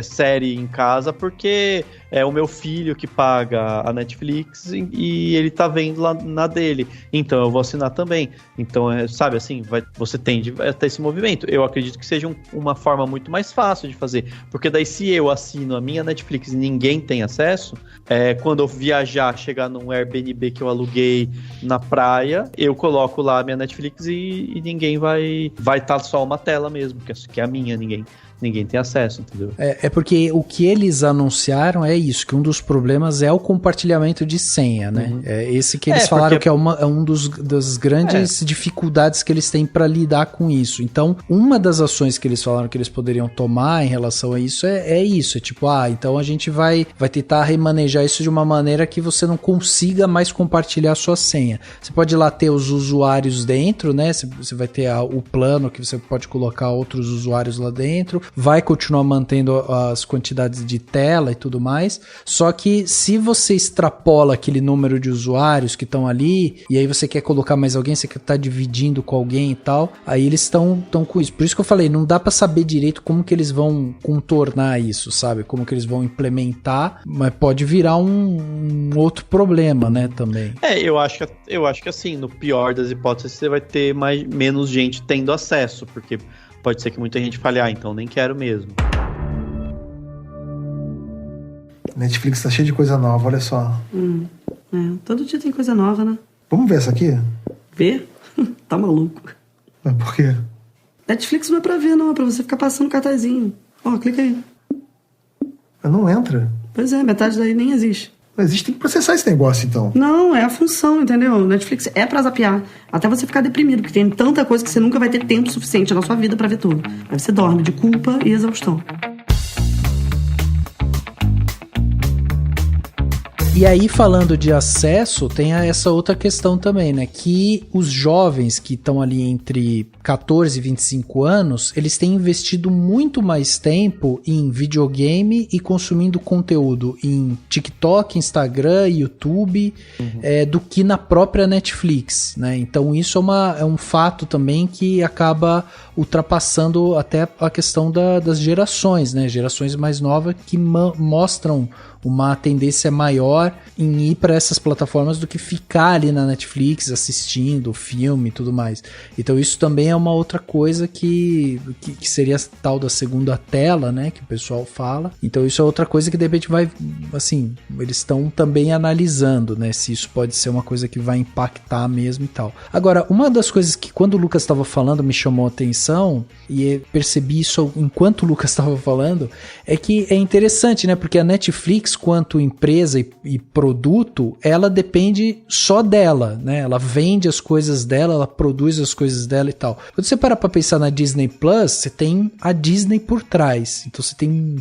série em casa porque é o meu filho que paga a Netflix e ele tá vendo lá na dele, então eu vou assinar também. Então, sabe assim, você tende a ter esse movimento. Eu acredito que seja uma forma muito mais fácil de fazer, porque daí se eu assino a minha Netflix e ninguém tem acesso, quando eu viajar, chegar num Airbnb que eu aluguei na praia, eu coloco lá a minha Netflix e ninguém vai estar só uma tela mesmo, que é a minha, ninguém tem acesso, entendeu? É porque o que eles anunciaram é isso, que um dos problemas é o compartilhamento de senha, né? Uhum. É esse que eles falaram que é um das grandes dificuldades que eles têm para lidar com isso. Então, uma das ações que eles falaram que eles poderiam tomar em relação a isso é isso, é tipo, então a gente vai tentar remanejar isso de uma maneira que você não consiga mais compartilhar a sua senha. Você pode ir lá ter os usuários dentro, né? Você vai ter o plano que você pode colocar outros usuários lá dentro, vai continuar mantendo as quantidades de tela e tudo mais, só que se você extrapola aquele número de usuários que estão ali, e aí você quer colocar mais alguém, você quer estar dividindo com alguém e tal, aí eles estão com isso. Por isso que eu falei, não dá pra saber direito como que eles vão contornar isso, sabe? Como que eles vão implementar, mas pode virar um outro problema, né, também. Eu acho que assim, no pior das hipóteses, você vai ter menos gente tendo acesso, porque pode ser que muita gente fale, então nem quero mesmo. Netflix tá cheio de coisa nova, olha só. Todo dia tem coisa nova, né? Vamos ver essa aqui? Ver? Tá maluco. Mas por quê? Netflix não é pra ver, não. É pra você ficar passando cartazinho. Clica aí. Mas não entra. Pois é, metade daí nem existe. Mas existe, tem que processar esse negócio, então. Não, é a função, entendeu? Netflix é pra zapear. Até você ficar deprimido, porque tem tanta coisa que você nunca vai ter tempo suficiente na sua vida pra ver tudo. Aí você dorme de culpa e exaustão. E aí, falando de acesso, tem essa outra questão também, né? Que os jovens que estão ali entre 14 e 25 anos, eles têm investido muito mais tempo em videogame e consumindo conteúdo em TikTok, Instagram, YouTube, do que na própria Netflix, né? Então isso é um fato também que acaba ultrapassando até a questão das gerações, né? Gerações mais novas que mostram uma tendência maior em ir para essas plataformas do que ficar ali na Netflix assistindo filme e tudo mais. Então isso também é uma outra coisa que seria a tal da segunda tela, né, que o pessoal fala. Então isso é outra coisa que de repente vai, assim, eles estão também analisando, né, se isso pode ser uma coisa que vai impactar mesmo e tal. Agora, uma das coisas que quando o Lucas estava falando me chamou a atenção, e eu percebi isso enquanto o Lucas estava falando, é que é interessante, né, porque a Netflix, quanto empresa e produto, ela depende só dela, né? Ela vende as coisas dela, ela produz as coisas dela e tal. Quando você para pra pensar na Disney Plus, você tem a Disney por trás. Então você tem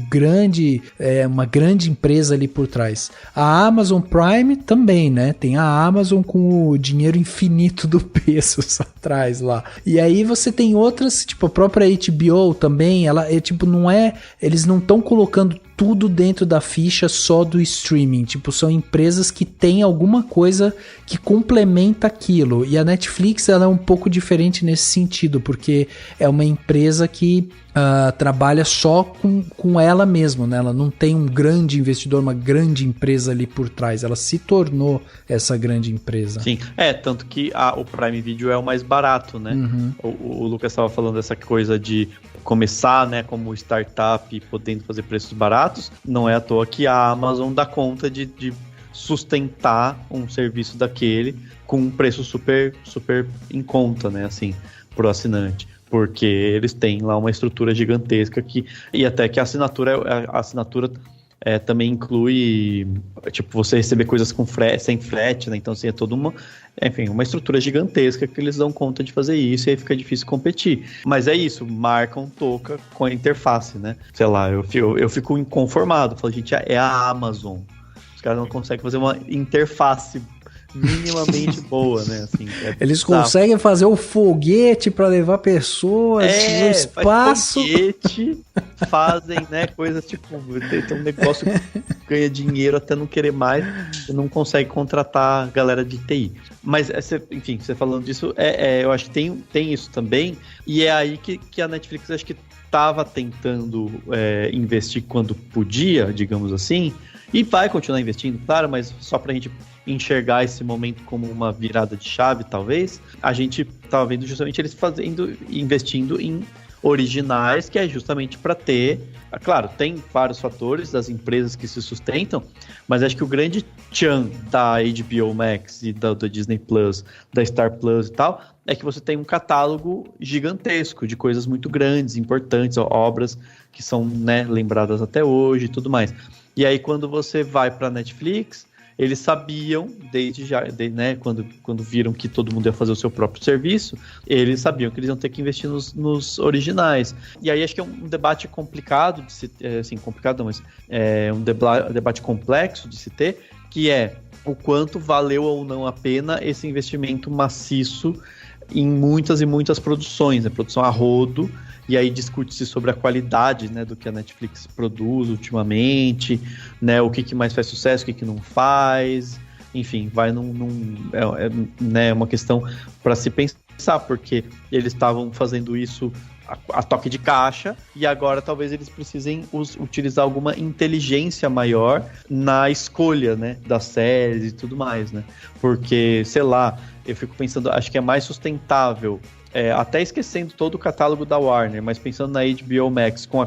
uma grande empresa ali por trás. A Amazon Prime também, né? Tem a Amazon com o dinheiro infinito do Bezos atrás lá. E aí você tem outras, tipo a própria HBO também, ela é tipo, eles não estão colocando tudo dentro da ficha só do streaming, tipo, são empresas que têm alguma coisa que complementa aquilo, e a Netflix ela é um pouco diferente nesse sentido, porque é uma empresa que trabalha só com ela mesma, né? Ela não tem um grande investidor, uma grande empresa ali por trás, ela se tornou essa grande empresa. Sim, tanto que o Prime Video é o mais barato, né? Uhum. O Lucas estava falando dessa coisa de começar, né, como startup, podendo fazer preços baratos. Não é à toa que a Amazon dá conta de sustentar um serviço daquele com um preço super, super em conta, né, assim, pro assinante. Porque eles têm lá uma estrutura gigantesca e até que a assinatura também inclui, tipo, você receber coisas sem frete, né? Então, assim, é toda uma estrutura gigantesca que eles dão conta de fazer isso e aí fica difícil competir. Mas é isso, marcam toca com a interface, né? Sei lá, eu fico inconformado. Falo, gente, é a Amazon. Os caras não conseguem fazer uma interface minimamente boa, né? Assim, eles conseguem fazer o foguete para levar pessoas no espaço. Foguete, fazem, né, coisas tipo, tem um negócio que ganha dinheiro até não querer mais e não consegue contratar galera de TI. Mas, enfim, você falando disso, eu acho que tem isso também, e é aí que a Netflix acho que estava tentando investir quando podia, digamos assim, e vai continuar investindo, claro, mas só pra gente enxergar esse momento como uma virada de chave, talvez, a gente tava vendo justamente eles investindo em originais, que é justamente para ter... Claro, tem vários fatores das empresas que se sustentam, mas acho que o grande tchan da HBO Max e da Disney Plus, da Star Plus e tal, é que você tem um catálogo gigantesco de coisas muito grandes, importantes, obras que são, né, lembradas até hoje e tudo mais. E aí, quando você vai para Netflix, eles sabiam, né, quando viram que todo mundo ia fazer o seu próprio serviço, eles sabiam que eles iam ter que investir nos originais. E aí acho que é um debate complicado de se ter, assim, complicado não, mas é um debate complexo de se ter, que é o quanto valeu ou não a pena esse investimento maciço em muitas e muitas produções, né, produção a rodo. E aí discute-se sobre a qualidade, né, do que a Netflix produz ultimamente, né, o que mais faz sucesso, o que não faz, enfim, vai né, uma questão para se pensar, porque eles estavam fazendo isso a toque de caixa, e agora talvez eles precisem utilizar alguma inteligência maior na escolha, né, das séries e tudo mais, né, porque, sei lá, eu fico pensando, acho que é mais sustentável, até esquecendo todo o catálogo da Warner, mas pensando na HBO Max, com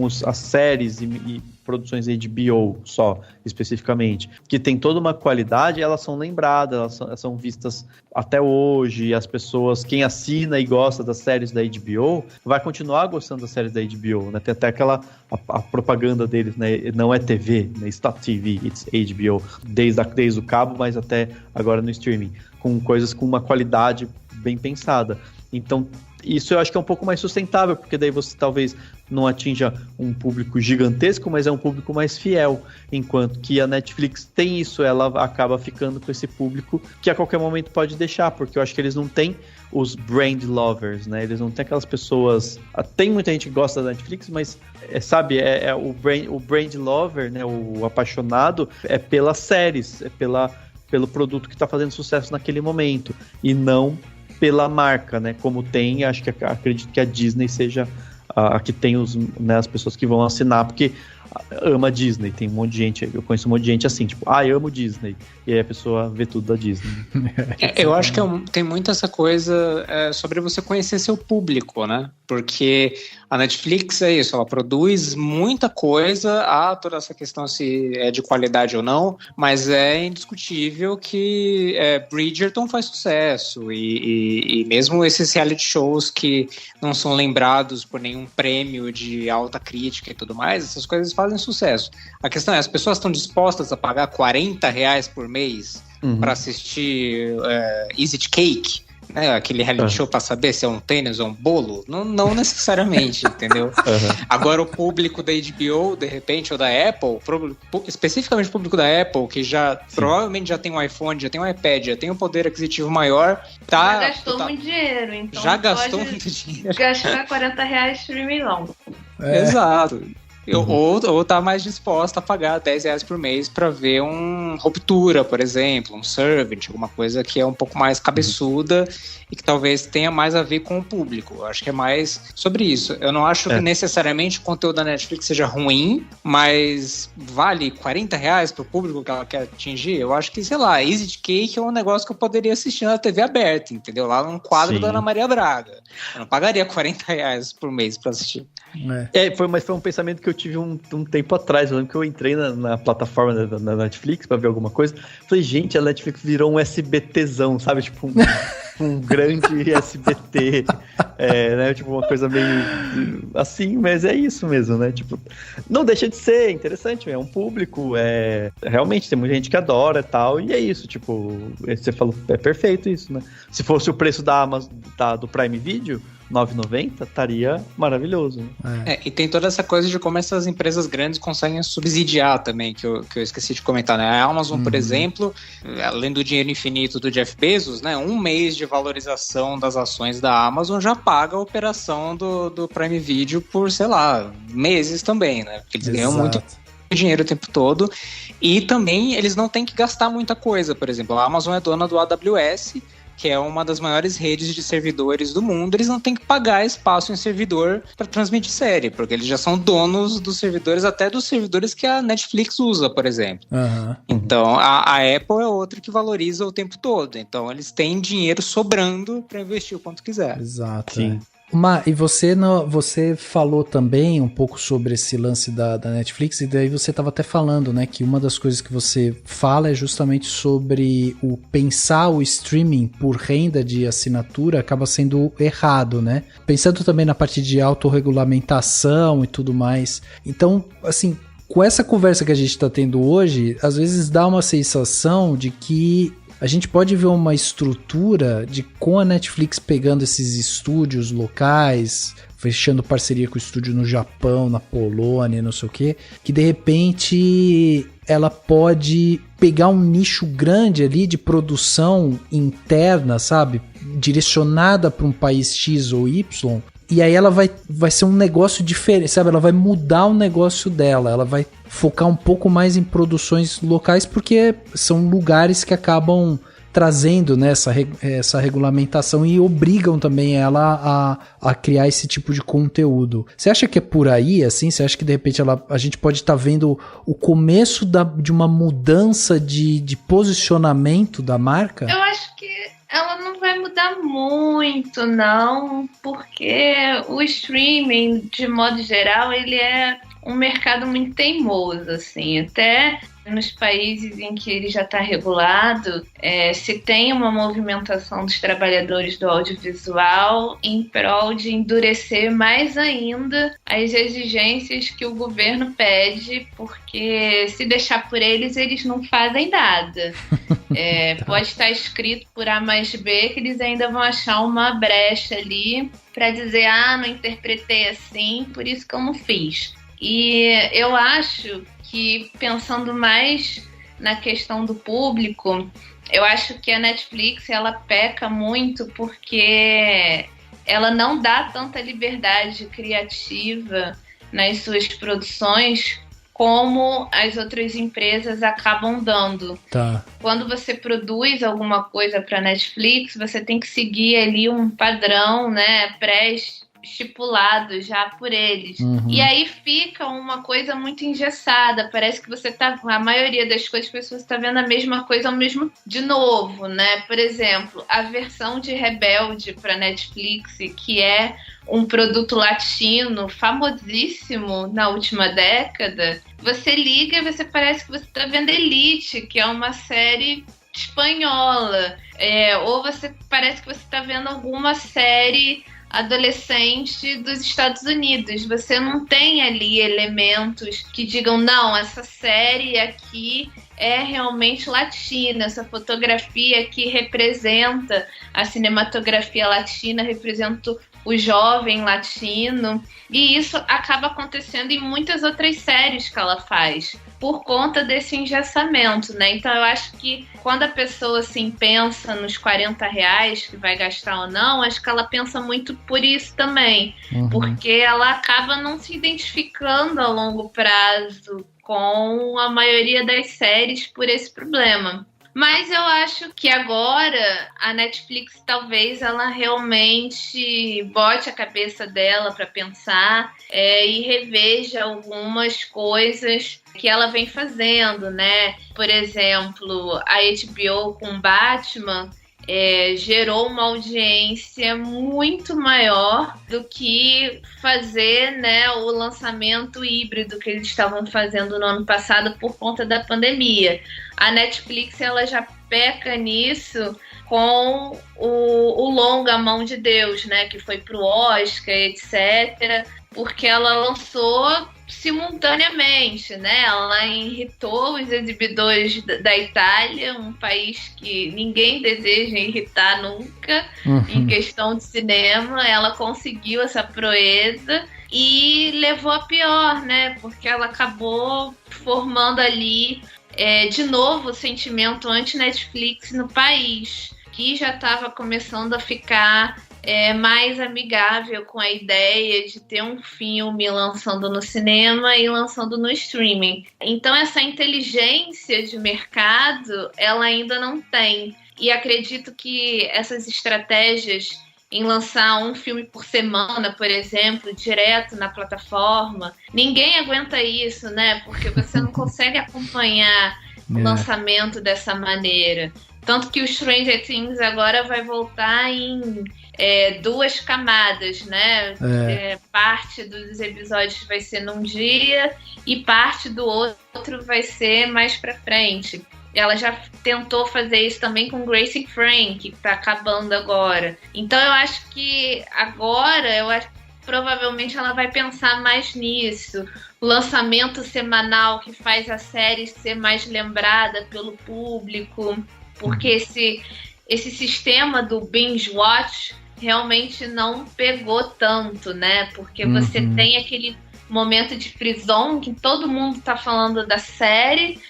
as séries e produções HBO só, especificamente, que tem toda uma qualidade, elas são lembradas, elas são vistas até hoje, as pessoas, quem assina e gosta das séries da HBO, vai continuar gostando das séries da HBO, né? Tem até a propaganda deles, né? Não é TV, né? It's not TV, it's HBO, desde o cabo, mas até agora no streaming, com coisas com uma qualidade bem pensada. Então, isso eu acho que é um pouco mais sustentável, porque daí você talvez não atinja um público gigantesco, mas é um público mais fiel, enquanto que a Netflix tem isso, ela acaba ficando com esse público que a qualquer momento pode deixar, porque eu acho que eles não têm os brand lovers, né? Eles não têm aquelas pessoas... Tem muita gente que gosta da Netflix, mas, sabe, o brand lover, né? O apaixonado é pelas séries, pelo produto que está fazendo sucesso naquele momento, e não pela marca, né? Como tem, acredito que a Disney seja a que tem as pessoas que vão assinar, porque ama Disney. Tem um monte de gente, eu conheço um monte de gente assim, tipo, eu amo Disney. E aí a pessoa vê tudo da Disney. Eu acho que tem muito essa coisa sobre você conhecer seu público, né? Porque a Netflix é isso, ela produz muita coisa, toda essa questão se é de qualidade ou não, mas é indiscutível que Bridgerton faz sucesso, e mesmo esses reality shows que não são lembrados por nenhum prêmio de alta crítica e tudo mais, essas coisas fazem sucesso. A questão é, as pessoas estão dispostas a pagar R$40 por mês para assistir Easy Cake, né, aquele reality show para saber se é um tênis ou um bolo? Não necessariamente, entendeu? Agora o público da HBO, de repente, ou da Apple, especificamente o público da Apple, que provavelmente já tem um iPhone, já tem um iPad, já tem um poder aquisivo maior, já gastou muito dinheiro, então já gastou muito dinheiro. Gastar R$40 streaming longo. Exato. Ou tá mais disposta a pagar R$10 por mês para ver um Ruptura, por exemplo, um Servant, alguma coisa que é um pouco mais cabeçuda e que talvez tenha mais a ver com o público. Eu acho que é mais sobre isso. Eu não acho que necessariamente o conteúdo da Netflix seja ruim, mas vale R$40 pro público que ela quer atingir? Eu acho que, sei lá, Easy Cake é um negócio que eu poderia assistir na TV aberta, entendeu? Lá num quadro da Ana Maria Braga. Eu não pagaria R$40 por mês para assistir. Mas foi um pensamento que eu tive um tempo atrás. Eu lembro que eu entrei na plataforma da Netflix pra ver alguma coisa. Falei, gente, a Netflix virou um SBTzão, sabe? Tipo um grande SBT. Né? Tipo, uma coisa meio assim, mas é isso mesmo, né? Tipo, não deixa de ser interessante, é um público, realmente tem muita gente que adora e tal, e é isso, tipo, você falou, é perfeito isso, né? Se fosse o preço da Amazon, do Prime Video, R$9,90, estaria maravilhoso. E tem toda essa coisa de como essas empresas grandes conseguem subsidiar também, que eu esqueci de comentar, né? A Amazon, por exemplo, além do dinheiro infinito do Jeff Bezos, né? 1 mês de valorização das ações da Amazon já paga a operação do Prime Video por, sei lá, meses também, né? Porque eles ganham muito dinheiro o tempo todo. E também eles não têm que gastar muita coisa. Por exemplo, a Amazon é dona do AWS, que é uma das maiores redes de servidores do mundo. Eles não têm que pagar espaço em servidor para transmitir série, porque eles já são donos dos servidores, até dos servidores que a Netflix usa, por exemplo. Então, a Apple é outra que valoriza o tempo todo. Então, eles têm dinheiro sobrando para investir o quanto quiser. Exato. Sim. E você falou também um pouco sobre esse lance da Netflix, e daí você estava até falando, né, que uma das coisas que você fala é justamente sobre pensar o streaming por renda de assinatura acaba sendo errado, né? Pensando também na parte de autorregulamentação e tudo mais. Então, assim, com essa conversa que a gente está tendo hoje, às vezes dá uma sensação de que a gente pode ver uma estrutura de, com a Netflix pegando esses estúdios locais, fechando parceria com o estúdio no Japão, na Polônia, não sei o quê, que de repente ela pode pegar um nicho grande ali de produção interna, sabe? Direcionada para um país X ou Y. E aí ela vai ser um negócio diferente, sabe? Ela vai mudar o negócio dela, ela vai focar um pouco mais em produções locais, porque são lugares que acabam trazendo, né, essa regulamentação e obrigam também ela a criar esse tipo de conteúdo. Você acha que é por aí, assim? Você acha que de repente a gente pode estar vendo o começo de uma mudança de posicionamento da marca? Eu acho que ela não vai mudar muito, não, porque o streaming, de modo geral, ele é um mercado muito teimoso, assim, até nos países em que ele já está regulado, se tem uma movimentação dos trabalhadores do audiovisual em prol de endurecer mais ainda as exigências que o governo pede, porque se deixar por eles não fazem nada. Pode estar escrito por A mais B que eles ainda vão achar uma brecha ali para dizer, não interpretei assim, por isso que eu não fiz. E eu acho que, pensando mais na questão do público, eu acho que a Netflix ela peca muito porque ela não dá tanta liberdade criativa nas suas produções como as outras empresas acabam dando. Tá. Quando você produz alguma coisa para Netflix, você tem que seguir ali um padrão, né, pré-estipulado já por eles. E aí fica uma coisa muito engessada. Parece que você tá, a maioria das coisas, as pessoas estão vendo a mesma coisa ao mesmo de novo, né? Por exemplo, a versão de Rebelde para Netflix, que é um produto latino famosíssimo na última década, você liga e você parece que você está vendo Elite, que é uma série espanhola, ou você parece que você está vendo alguma série adolescente dos Estados Unidos. Você não tem ali elementos que digam, não, essa série aqui é realmente latina, essa fotografia aqui representa a cinematografia latina, representa o jovem latino, e isso acaba acontecendo em muitas outras séries que ela faz, por conta desse engessamento, né? Então eu acho que quando a pessoa assim pensa nos R$40 que vai gastar ou não, acho que ela pensa muito por isso também, porque ela acaba não se identificando a longo prazo com a maioria das séries por esse problema. Mas eu acho que agora a Netflix talvez ela realmente bote a cabeça dela para pensar e reveja algumas coisas que ela vem fazendo, né? Por exemplo, a HBO com Batman gerou uma audiência muito maior do que fazer, né, o lançamento híbrido que eles estavam fazendo no ano passado por conta da pandemia. A Netflix ela já peca nisso com o longa Mão de Deus, né, que foi pro Oscar, etc., porque ela lançou simultaneamente, né? Ela irritou os exibidores da Itália, um país que ninguém deseja irritar nunca em questão de cinema. Ela conseguiu essa proeza e levou a pior, né? Porque ela acabou formando ali de novo o sentimento anti-Netflix no país, que já estava começando a ficar mais amigável com a ideia de ter um filme lançando no cinema e lançando no streaming. Então essa inteligência de mercado ela ainda não tem. E acredito que essas estratégias em lançar um filme por semana, por exemplo, direto na plataforma, ninguém aguenta isso, né? Porque você não consegue acompanhar o lançamento dessa maneira. Tanto que o Stranger Things agora vai voltar em 2 camadas, né? Parte dos episódios vai ser num dia e parte do outro vai ser mais pra frente. Ela já tentou fazer isso também com Grace and Frank, que tá acabando agora. Então eu acho que agora, provavelmente ela vai pensar mais nisso. O lançamento semanal que faz a série ser mais lembrada pelo público. Porque esse sistema do binge watch realmente não pegou tanto, né? Porque você tem aquele momento de frisson que todo mundo tá falando da série,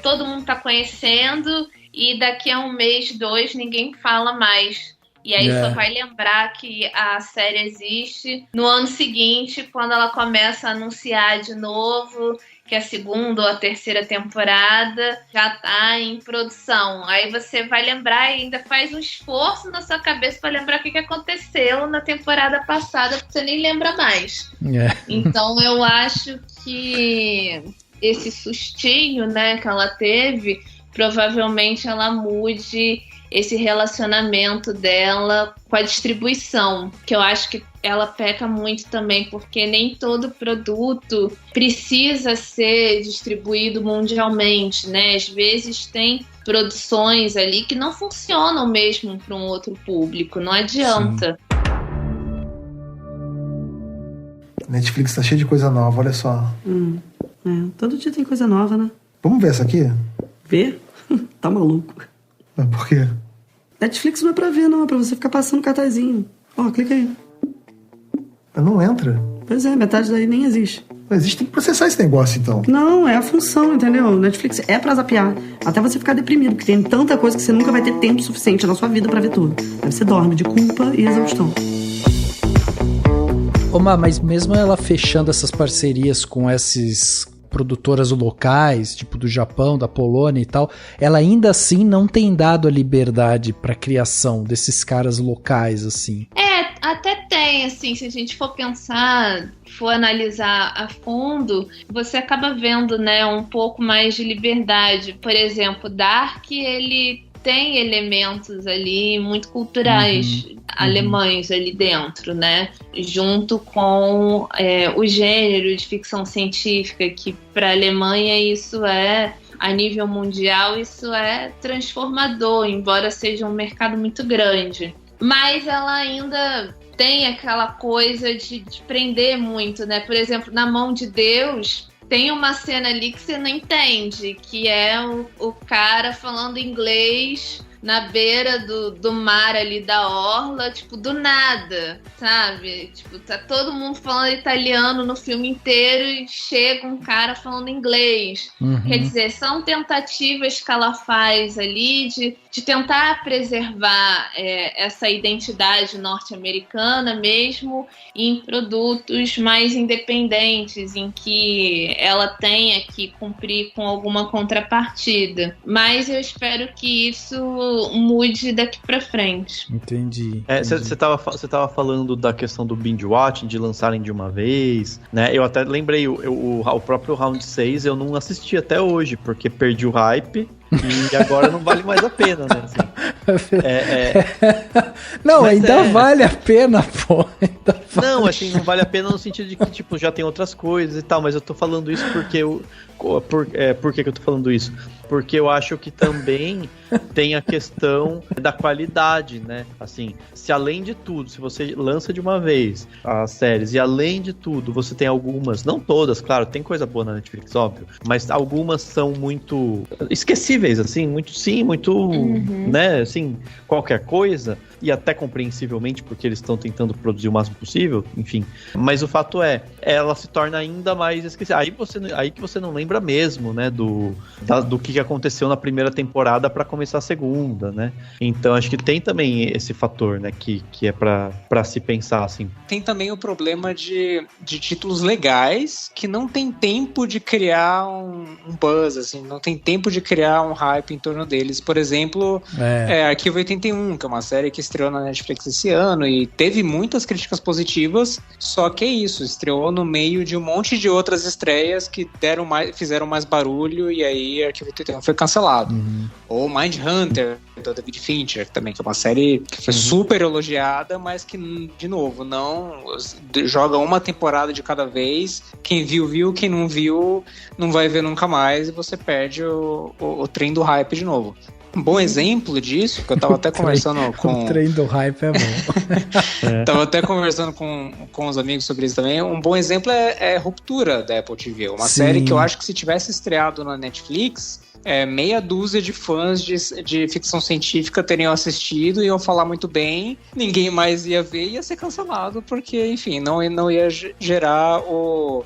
todo mundo tá conhecendo, e daqui a 1 mês, 2, ninguém fala mais. E aí só vai lembrar que a série existe no ano seguinte, quando ela começa a anunciar de novo que a 2ª ou a 3ª temporada já tá em produção. Aí você vai lembrar e ainda faz um esforço na sua cabeça para lembrar o que aconteceu na temporada passada, porque você nem lembra mais. Então eu acho que esse sustinho, né, que ela teve, provavelmente ela mude esse relacionamento dela com a distribuição, que eu acho que ela peca muito também, porque nem todo produto precisa ser distribuído mundialmente, né? Às vezes tem produções ali que não funcionam mesmo para um outro público, não adianta. Netflix tá cheio de coisa nova, olha só. Todo dia tem coisa nova, né? Vamos ver essa aqui? Ver? Tá maluco. Mas por quê? Netflix não é pra ver, não. É pra você ficar passando cartazinho. Ó, clica aí. Mas não entra. Pois é, metade daí nem existe. Não existe, tem que processar esse negócio, então. Não, é a função, entendeu? Netflix é pra zapear. Até você ficar deprimido, porque tem tanta coisa que você nunca vai ter tempo suficiente na sua vida pra ver tudo. Aí você dorme de culpa e exaustão. Ô, Má, mas mesmo ela fechando essas parcerias com essas produtoras locais, tipo do Japão, da Polônia e tal, ela ainda assim não tem dado a liberdade pra criação desses caras locais, assim. Até tem, assim, se a gente for pensar, for analisar a fundo, você acaba vendo, né, um pouco mais de liberdade. Por exemplo, Dark, ele tem elementos ali muito culturais alemães ali dentro, né? Junto com o gênero de ficção científica, que para a Alemanha isso a nível mundial, isso é transformador, embora seja um mercado muito grande. Mas ela ainda tem aquela coisa de prender muito, né? Por exemplo, Na Mão de Deus, tem uma cena ali que você não entende, que é o cara falando inglês na beira do mar ali da orla, tipo, do nada, sabe? Tipo, tá todo mundo falando italiano no filme inteiro e chega um cara falando inglês. Quer dizer, são tentativas que ela faz ali de tentar preservar essa identidade norte-americana mesmo em produtos mais independentes, em que ela tenha que cumprir com alguma contrapartida. Mas eu espero que isso mude daqui pra frente. Entendi. Você tava falando da questão do binge watching, de lançarem de uma vez, né? Eu até lembrei, o próprio Round 6 eu não assisti até hoje, porque perdi o hype e agora não vale mais a pena, né? Assim, não, ainda vale a pena, pô. Não, assim, não vale a pena no sentido de que, tipo, já tem outras coisas e tal, mas eu tô falando isso porque por que eu tô falando isso? porque eu acho que também tem a questão da qualidade, né? Assim, se além de tudo, se você lança de uma vez as séries e além de tudo você tem algumas, não todas, claro, tem coisa boa na Netflix, óbvio, mas algumas são muito esquecíveis, assim, muito, né, assim, qualquer coisa, e até compreensivelmente porque eles estão tentando produzir o máximo possível, enfim, mas o fato é, ela se torna ainda mais esquecível, aí que você não lembra mesmo, né, do que aconteceu na primeira temporada para começar a segunda, né, então acho que tem também esse fator, né, que é pra se pensar, assim. Tem também o problema de títulos legais que não tem tempo de criar um buzz, assim, não tem tempo de criar um hype em torno deles. Por exemplo, Arquivo 81, que é uma série que estreou na Netflix esse ano e teve muitas críticas positivas, só que é isso, estreou no meio de um monte de outras estreias que fizeram mais barulho e aí Arquivo 81 foi cancelado. Ou Mindhunter, do David Fincher, também, que é uma série que foi super elogiada, mas que, de novo, não joga uma temporada de cada vez. Quem viu, quem não viu, não vai ver nunca mais e você perde o trem do hype de novo. Um bom exemplo disso, que eu tava até conversando com... O trem do hype é bom. Tava até conversando com os amigos sobre isso também. Um bom exemplo é Ruptura, da Apple TV. Uma série que eu acho que se tivesse estreado na Netflix... meia dúzia de fãs de ficção científica teriam assistido e iam falar muito bem, ninguém mais ia ver e ia ser cancelado, porque, enfim, não ia gerar o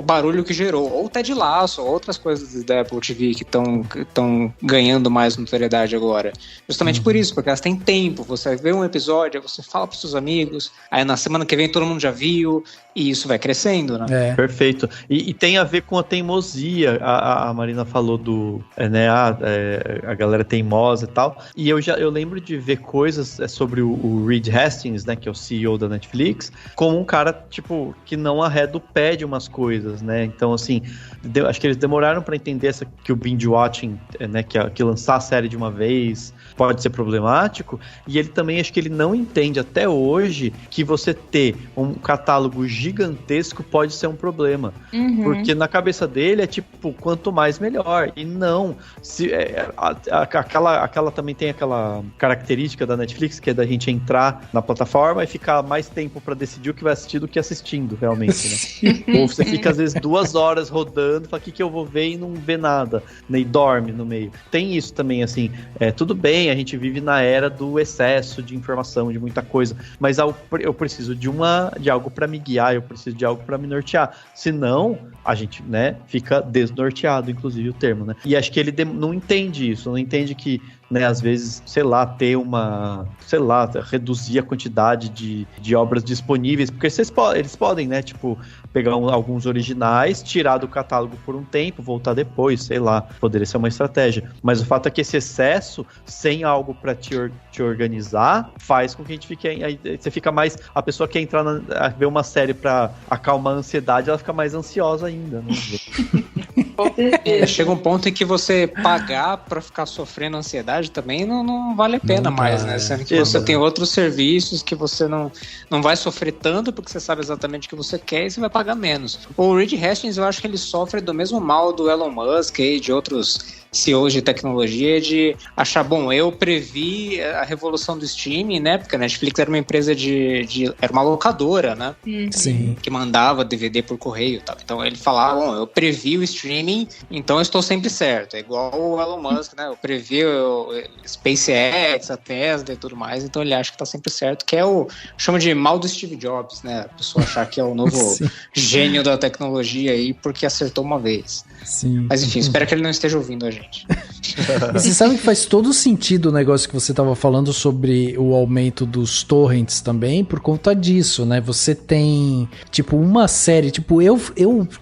barulho que gerou. Ou Ted Lasso, outras coisas da Apple TV que estão ganhando mais notoriedade agora. Justamente por isso, porque elas têm tempo. Você vê um episódio, você fala pros seus amigos, aí na semana que vem todo mundo já viu, e isso vai crescendo, né? Perfeito. E tem a ver com a teimosia. A Marina falou do... a galera teimosa e tal, e eu lembro de ver coisas sobre o Reed Hastings, né, que é o CEO da Netflix, como um cara, tipo, que não arreda o pé de umas coisas, né, então, assim, acho que eles demoraram pra entender que o binge-watching, né, que lançar a série de uma vez pode ser problemático, e ele também, acho que ele não entende até hoje que você ter um catálogo gigantesco pode ser um problema, porque na cabeça dele é tipo, quanto mais melhor, e não, aquela também tem aquela característica da Netflix, que é da gente entrar na plataforma e ficar mais tempo pra decidir o que vai assistir do que assistindo, realmente, né? Ou você fica às vezes 2 horas rodando, fala, o que eu vou ver, e não vê nada, né? E dorme no meio. Tem isso também, assim, tudo bem, a gente vive na era do excesso de informação, de muita coisa, mas eu preciso de algo pra me guiar, eu preciso de algo pra me nortear, senão a gente, né, fica desnorteado, inclusive o termo, né? E acho que ele não entende isso, não entende que, né, às vezes, reduzir a quantidade de obras disponíveis, porque eles podem, né, tipo, pegar alguns originais, tirar do catálogo por um tempo, voltar depois, sei lá, poderia ser uma estratégia, mas o fato é que esse excesso, sem algo pra te organizar, faz com que a gente fique, aí você fica mais, a pessoa quer entrar ver uma série pra acalmar a ansiedade, ela fica mais ansiosa ainda, né? Chega um ponto em que você pagar pra ficar sofrendo ansiedade também não vale a pena mais, né? Sendo que você tem outros serviços que você não vai sofrer tanto porque você sabe exatamente o que você quer e você vai pagar menos. O Reed Hastings, eu acho que ele sofre do mesmo mal do Elon Musk e de outros CEOs de tecnologia, de achar, bom, eu previ a revolução do streaming, né? Porque a Netflix era uma empresa era uma locadora, né? Sim. Que mandava DVD por correio e tal. Então ele falava, bom, eu previ o streaming, então eu estou sempre certo. É igual o Elon Musk, né? Eu previ o SpaceX, a Tesla e tudo mais, então ele acha que está sempre certo, que é chama de mal do Steve Jobs, né? A pessoa achar que é o novo gênio da tecnologia aí porque acertou uma vez. Sim. Mas enfim, espero que ele não esteja ouvindo a gente. E você sabe que faz todo sentido o negócio que você estava falando sobre o aumento dos torrents também, por conta disso, né? Você tem, tipo, uma série, tipo, eu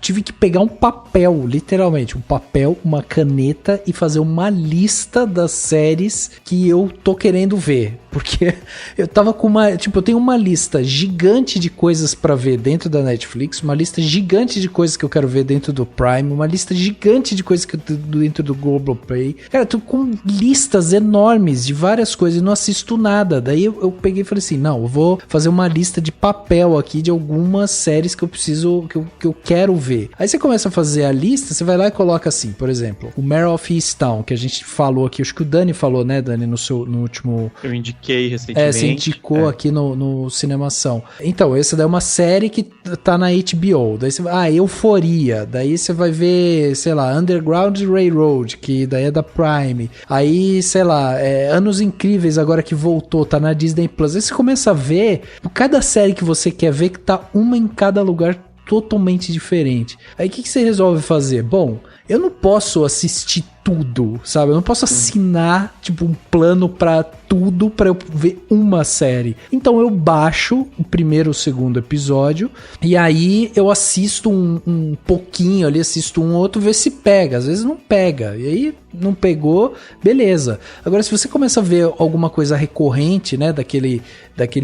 tive que pegar um papel, literalmente, um papel, uma caneta e fazer uma lista das séries que eu tô querendo ver. Porque eu tava com eu tenho uma lista gigante de coisas pra ver dentro da Netflix, uma lista gigante de coisas que eu quero ver dentro do Prime, uma lista gigante de coisas dentro do Globoplay, aí. Cara, tô com listas enormes de várias coisas e não assisto nada. Daí eu peguei e falei assim, não, eu vou fazer uma lista de papel aqui de algumas séries que eu preciso, que eu quero ver. Aí você começa a fazer a lista, você vai lá e coloca assim, por exemplo, o Mare of Easttown, que a gente falou aqui, acho que o Dani falou, né, Dani, no último... Eu indiquei recentemente. Você indicou aqui no Cinemação. Então, essa daí é uma série que tá na HBO. Daí você vai, Euforia. Daí você vai ver, sei lá, Underground Railroad, que daí é da Prime. Aí, sei lá, Anos Incríveis, agora que voltou, tá na Disney Plus. Aí você começa a ver, cada série que você quer ver, que tá uma em cada lugar totalmente diferente. Aí o que você resolve fazer? Bom, eu não posso assistir tudo, sabe? Eu não posso assinar, tipo, um plano pra tudo pra eu ver uma série. Então eu baixo o primeiro ou o segundo episódio e aí eu assisto um pouquinho ali, assisto um outro, ver se pega. Às vezes não pega. E aí não pegou, beleza. Agora, se você começa a ver alguma coisa recorrente, né, daquele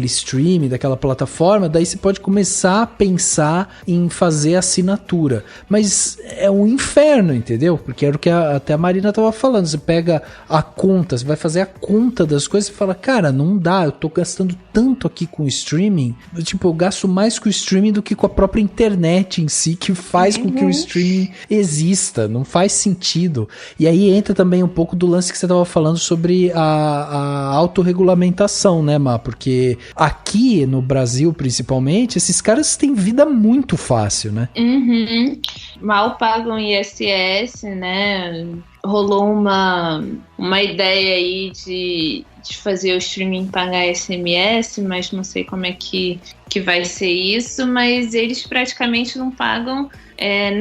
stream, daquela plataforma, daí você pode começar a pensar em fazer assinatura. Mas é um inferno, entendeu? Porque era o que até a Marina tava falando. Você pega a conta, você vai fazer a conta das coisas e fala, cara, não dá, eu tô gastando tanto aqui com o streaming. Tipo, eu gasto mais com o streaming do que com a própria internet em si, que faz com que o streaming exista. Não faz sentido. E aí entra também um pouco do lance que você tava falando sobre a autorregulamentação, né, Má? Porque aqui no Brasil, principalmente, esses caras têm vida muito fácil, né? Uhum. Mal pagam ISS, né? Rolou uma ideia aí de fazer o streaming pagar SMS, mas não sei como é que vai ser isso, mas eles praticamente não pagam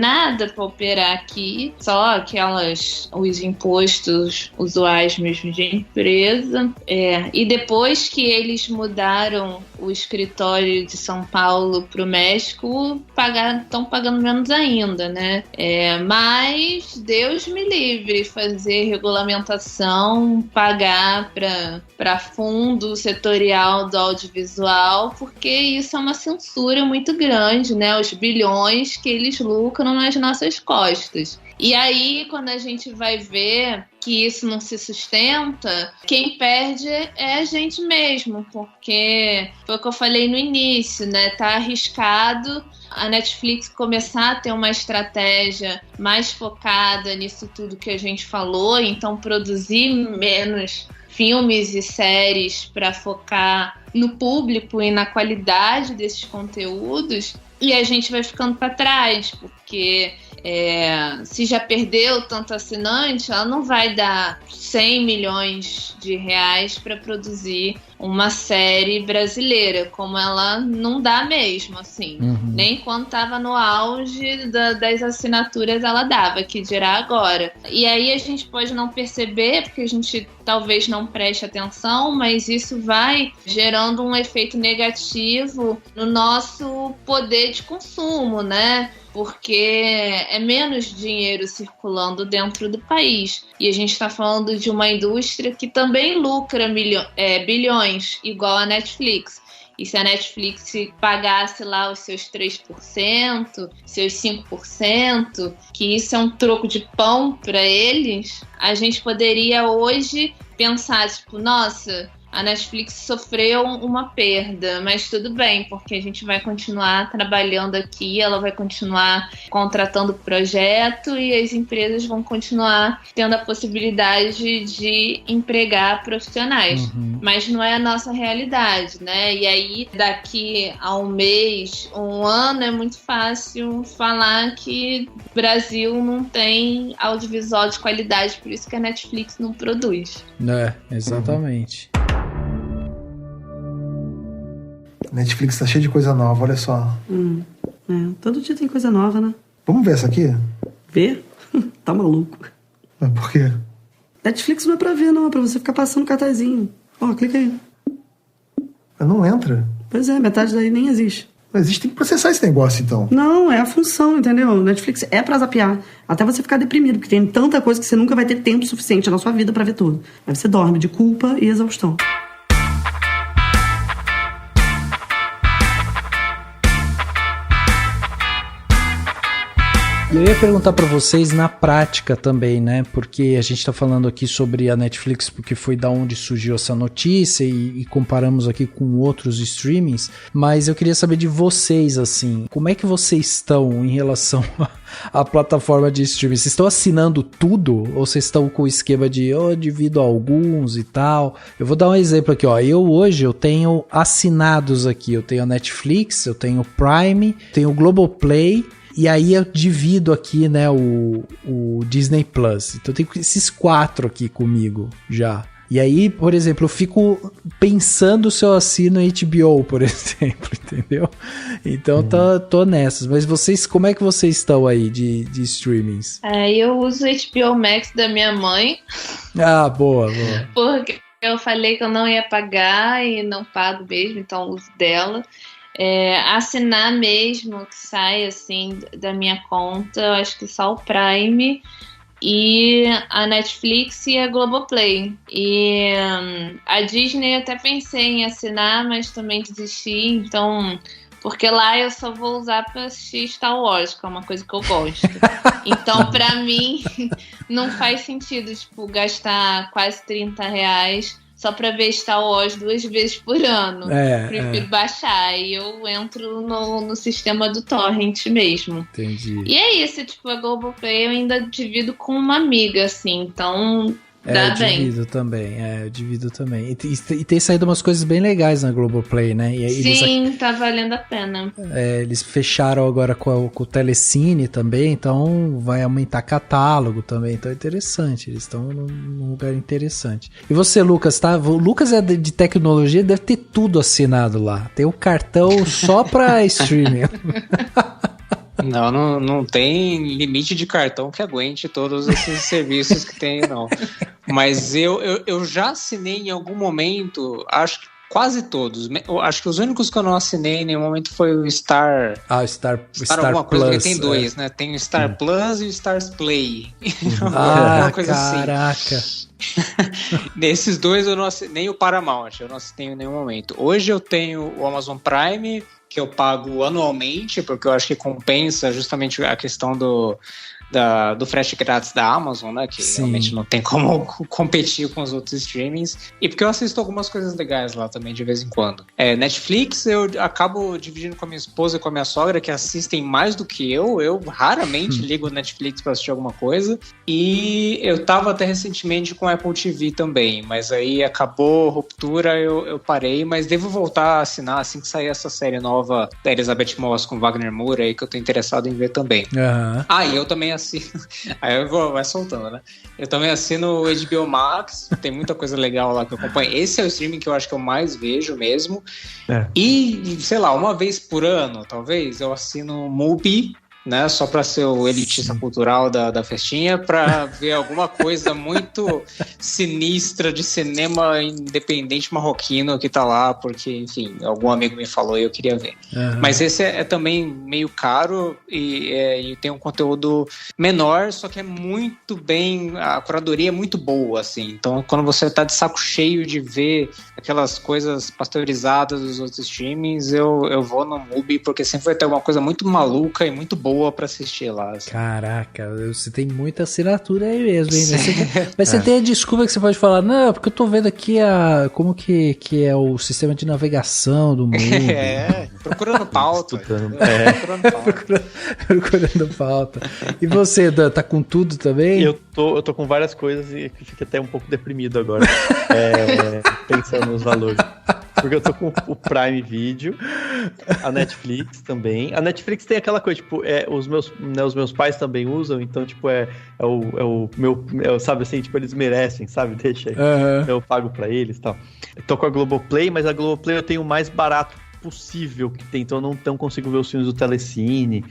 nada para operar aqui, só os impostos usuais mesmo de empresa. E depois que eles mudaram o escritório de São Paulo para o México, estão pagando menos ainda, né? Mas Deus me livre fazer regulamentação, pagar para fundo setorial do audiovisual, porque isso é uma censura muito grande, né? Os bilhões que eles lucram nas nossas costas. E aí, quando a gente vai ver que isso não se sustenta, quem perde é a gente mesmo, porque foi o que eu falei no início, né? Tá arriscado a Netflix começar a ter uma estratégia mais focada nisso tudo que a gente falou, então produzir menos filmes e séries para focar no público e na qualidade desses conteúdos, e a gente vai ficando para trás, porque se já perdeu tanto assinante, ela não vai dar 100 milhões de reais para produzir uma série brasileira, como ela não dá mesmo, assim. Nem quando estava no auge das assinaturas ela dava, que dirá agora. E aí a gente pode não perceber, porque a gente talvez não preste atenção, mas isso vai gerando um efeito negativo no nosso poder de consumo, né? Porque é menos dinheiro circulando dentro do país. E a gente está falando de uma indústria que também lucra bilhões, igual a Netflix. E se a Netflix pagasse lá os seus 3%, seus 5%, que isso é um troco de pão para eles, a gente poderia hoje pensar, tipo, nossa, a Netflix sofreu uma perda, mas tudo bem, porque a gente vai continuar trabalhando aqui, ela vai continuar contratando projeto e as empresas vão continuar tendo a possibilidade de empregar profissionais. Mas não é a nossa realidade, né? E aí, daqui a um mês, um ano, é muito fácil falar que o Brasil não tem audiovisual de qualidade, por isso que a Netflix não produz. Exatamente. Netflix tá cheio de coisa nova, olha só. Todo dia tem coisa nova, né? Vamos ver essa aqui? Ver? Tá maluco. Mas por quê? Netflix não é pra ver, não. É pra você ficar passando cartazinho. Ó, clica aí. Mas não entra. Pois é, metade daí nem existe. Mas existe, tem que processar esse negócio, então. Não, é a função, entendeu? Netflix é pra zapear. Até você ficar deprimido, porque tem tanta coisa que você nunca vai ter tempo suficiente na sua vida pra ver tudo. Aí você dorme de culpa e exaustão. E eu ia perguntar para vocês na prática também, né? Porque a gente tá falando aqui sobre a Netflix porque foi da onde surgiu essa notícia e comparamos aqui com outros streamings, mas eu queria saber de vocês, assim, como é que vocês estão em relação à plataforma de streaming? Vocês estão assinando tudo ou vocês estão com o esquema de divido alguns e tal? Eu vou dar um exemplo aqui, ó. Hoje eu tenho assinados aqui, eu tenho a Netflix, eu tenho o Prime, tenho o Globoplay. E aí eu divido aqui, né, o Disney Plus. Então eu tenho esses 4 aqui comigo já. E aí, por exemplo, eu fico pensando se eu assino HBO, por exemplo, entendeu? Então tô nessas. Mas vocês, como é que vocês estão aí de streamings? Eu uso o HBO Max da minha mãe. Ah, boa. Porque eu falei que eu não ia pagar e não pago mesmo, então uso dela. Assinar mesmo, que sai assim da minha conta, eu acho que só o Prime e a Netflix e a Globoplay. E a Disney eu até pensei em assinar, mas também desisti, então, porque lá eu só vou usar pra assistir Star Wars, que é uma coisa que eu gosto. Então, pra mim, não faz sentido, tipo, gastar quase R$30 só pra ver Star Wars 2 vezes por ano. Prefiro baixar. E eu entro no sistema do Torrent mesmo. Entendi. E é isso, tipo, a Globoplay eu ainda divido com uma amiga, assim. Então, dá bem. Eu divido também. E tem saído umas coisas bem legais na Globoplay, né? Sim, tá valendo a pena. Eles fecharam agora com o Telecine também, então vai aumentar catálogo também. Então é interessante, eles estão num lugar interessante. E você, Lucas, tá? O Lucas é de tecnologia, deve ter tudo assinado lá. Tem o cartão só pra streaming. Não tem limite de cartão que aguente todos esses serviços que tem, não. Mas eu já assinei em algum momento, acho que quase todos. Acho que os únicos que eu não assinei em nenhum momento foi o Star... Ah, o Star alguma coisa, Plus. Porque tem dois, né? Tem o Star Plus e o Stars Play. Ah, coisa caraca. Assim. Nesses dois eu não assinei, nem o Paramount, eu não assinei em nenhum momento. Hoje eu tenho o Amazon Prime, que eu pago anualmente, porque eu acho que compensa justamente a questão do frete grátis da Amazon, né? Que realmente não tem como competir com os outros streamings. E porque eu assisto algumas coisas legais lá também, de vez em quando. Netflix, eu acabo dividindo com a minha esposa e com a minha sogra, que assistem mais do que eu. Eu raramente ligo o Netflix pra assistir alguma coisa. E eu tava até recentemente com a Apple TV também, mas aí acabou a ruptura, eu parei, mas devo voltar a assinar assim que sair essa série nova da Elizabeth Moss com Wagner Moura aí, que eu tô interessado em ver também. E eu também assino. Aí vai soltando, né? Eu também assino o HBO Max, tem muita coisa legal lá que eu acompanho. Esse é o streaming que eu acho que eu mais vejo mesmo. E, sei lá, uma vez por ano, talvez, eu assino o Mubi, né? Só pra ser o elitista cultural da festinha, pra ver alguma coisa muito sinistra de cinema independente marroquino que tá lá, porque, enfim, algum amigo me falou e eu queria ver. Mas esse é também meio caro e tem um conteúdo menor, só que é muito bem, a curadoria é muito boa, assim. Então, quando você tá de saco cheio de ver aquelas coisas pasteurizadas dos outros streamings, eu vou no Mubi, porque sempre vai ter uma coisa muito maluca e muito boa pra assistir lá. Assim. Caraca, você tem muita assinatura aí mesmo, hein? Mas você tem a desculpa que você pode falar, não, porque eu tô vendo aqui como que é o sistema de navegação do mundo. Procurando pauta. Procurando pauta. E você, Dan, tá com tudo também? Eu tô com várias coisas e fico até um pouco deprimido agora, pensando nos valores. Porque eu tô com o Prime Video, a Netflix também. A Netflix tem aquela coisa, tipo, os meus pais também usam, então, tipo, sabe assim, tipo, eles merecem, sabe? Deixa aí. Eu pago pra eles e tal. Eu tô com a Globoplay, mas a Globoplay eu tenho o mais barato possível que tem, então eu não consigo ver os filmes do Telecine,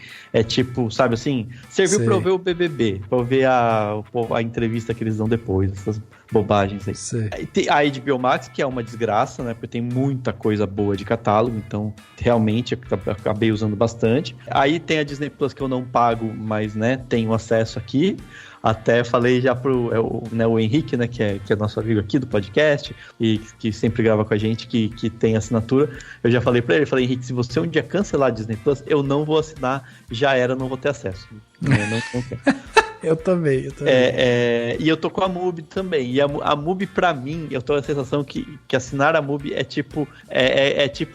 tipo, sabe assim, serviu pra eu ver o BBB, pra eu ver a entrevista que eles dão depois, essas bobagens aí. Aí tem a HBO Max, que é uma desgraça, né, porque tem muita coisa boa de catálogo, então realmente eu acabei usando bastante. Aí tem a Disney Plus, que eu não pago, mas, né, tenho acesso aqui. Até falei já pro o Henrique, né, que é nosso amigo aqui do podcast e que sempre grava com a gente, que tem assinatura. Eu já falei pra ele, Henrique, se você um dia cancelar a Disney Plus, eu não vou assinar, já era, não vou ter acesso. Não quero. Eu também. E eu tô com a MUBI também. E a MUBI, pra mim, eu tô com a sensação que assinar a MUBI é tipo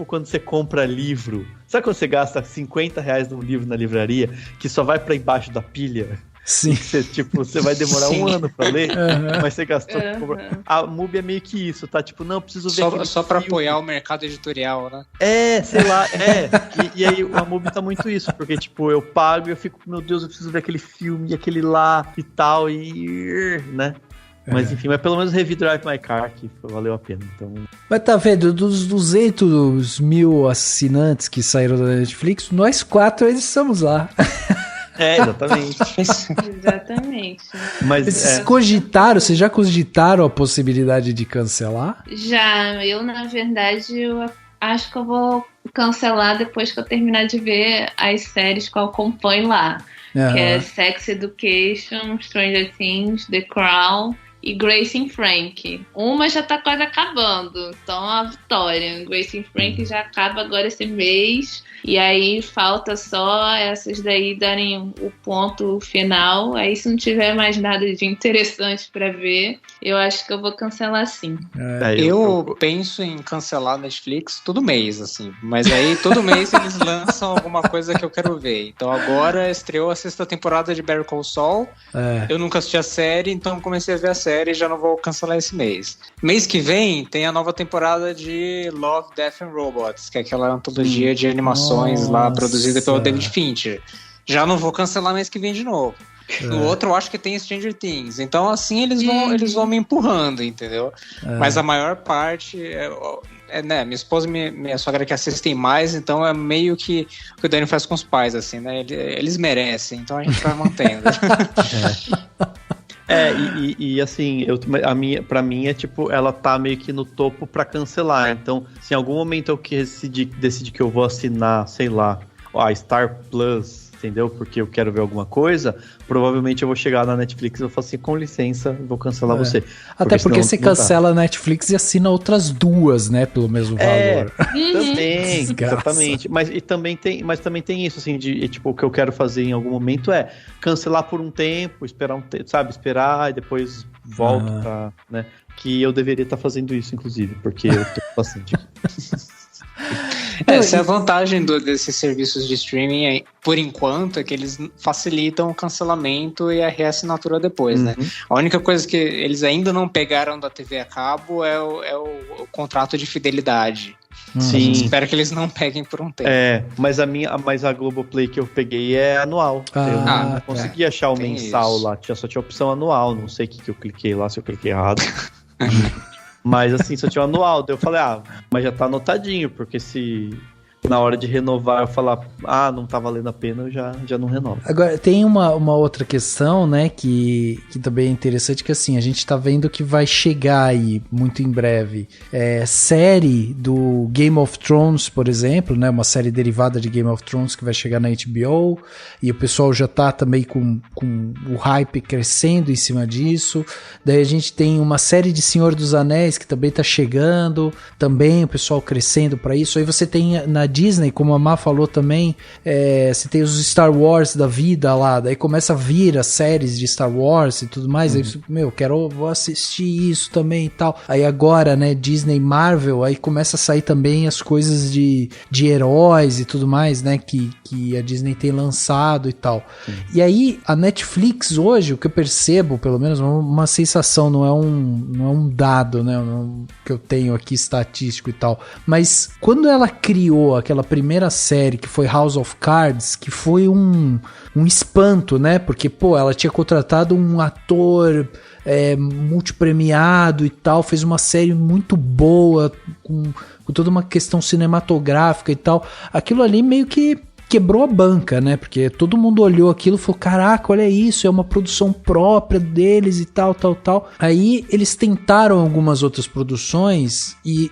quando você compra livro. Sabe quando você gasta R$50 num livro na livraria que só vai pra embaixo da pilha? Sim. Você vai demorar um ano pra ler, mas você gastou. A MUBI é meio que isso, tá? Tipo, não, preciso ver. Só pra apoiar o mercado editorial, né? Sei lá, E aí a MUBI tá muito isso, porque, tipo, eu pago e eu fico, meu Deus, eu preciso ver aquele filme, aquele lá e tal, né? Mas enfim, mas pelo menos revi Drive My Car, que valeu a pena. Então... Mas tá vendo, dos 200 mil assinantes que saíram da Netflix, nós 4 eles estamos lá. Exatamente. Exatamente. Mas vocês já cogitaram a possibilidade de cancelar? Já, eu na verdade eu acho que eu vou cancelar depois que eu terminar de ver as séries que eu acompanho lá. Que é Sex Education, Stranger Things, The Crown e Grace and Frankie. Uma já tá quase acabando, então a vitória. Grace and Frankie já acaba agora esse mês. E aí falta só essas daí darem o ponto final. Aí se não tiver mais nada de interessante pra ver, eu acho que eu vou cancelar sim. Eu penso em cancelar a Netflix todo mês, assim. Mas aí todo mês eles lançam alguma coisa que eu quero ver. Então agora estreou a 6ª temporada de Better Call Saul. Eu nunca assisti a série, então comecei a ver a série e já não vou cancelar esse mês. Mês que vem tem a nova temporada de Love, Death and Robots, que é aquela antologia de animações lá produzida pelo David Fincher. Já não vou cancelar mês que vem de novo. No outro eu acho que tem Stranger Things. Então assim eles vão me empurrando, entendeu? Mas a maior parte né, minha esposa e minha sogra que assistem mais, então é meio que o que o Dani faz com os pais, assim, né? Eles merecem, então a gente vai mantendo. E assim, pra mim é tipo, ela tá meio que no topo pra cancelar. Então, se em algum momento eu decidir que eu vou assinar, sei lá, a Star Plus, entendeu? Porque eu quero ver alguma coisa, provavelmente eu vou chegar na Netflix e vou falar assim, com licença, vou cancelar você. Até porque você cancela a Netflix e assina outras 2, né? Pelo mesmo valor. Também, exatamente. Mas também tem isso, assim, tipo, o que eu quero fazer em algum momento é cancelar por um tempo, esperar esperar e depois volto pra, né? Que eu deveria estar fazendo isso, inclusive, porque eu tô bastante. Essa é a vantagem desses serviços de streaming, por enquanto, é que eles facilitam o cancelamento e a reassinatura depois, né? A única coisa que eles ainda não pegaram da TV a cabo é o contrato de fidelidade. Sim. Espero que eles não peguem por um tempo. Mas a Globoplay que eu peguei é anual. Eu não consegui achar o mensal lá, só tinha opção anual, não sei o que eu cliquei lá, se eu cliquei errado. Mas assim, só tinha um anual. Daí eu falei, mas já tá anotadinho, porque se na hora de renovar eu falar, não tá valendo a pena, eu já não renovo. Agora, tem uma outra questão, né, que também é interessante, que assim, a gente tá vendo que vai chegar aí, muito em breve, série do Game of Thrones, por exemplo, né, uma série derivada de Game of Thrones que vai chegar na HBO, e o pessoal já tá também com o hype crescendo em cima disso. Daí a gente tem uma série de Senhor dos Anéis que também tá chegando, também o pessoal crescendo pra isso. Aí você tem na Disney, como a Má falou também, você tem os Star Wars da vida lá, daí começa a vir as séries de Star Wars e tudo mais, aí vou assistir isso também e tal. Aí agora, né, Disney, Marvel, aí começa a sair também as coisas de heróis e tudo mais, né, que a Disney tem lançado e tal. E aí, a Netflix hoje, o que eu percebo, pelo menos uma sensação, não é um dado, né, que eu tenho aqui estatístico e tal, mas quando ela criou aquela primeira série que foi House of Cards, que foi um espanto, né? Porque, ela tinha contratado um ator multipremiado e tal, fez uma série muito boa, com toda uma questão cinematográfica e tal. Aquilo ali meio que quebrou a banca, né? Porque todo mundo olhou aquilo e falou, caraca, olha isso, é uma produção própria deles e tal. Aí eles tentaram algumas outras produções e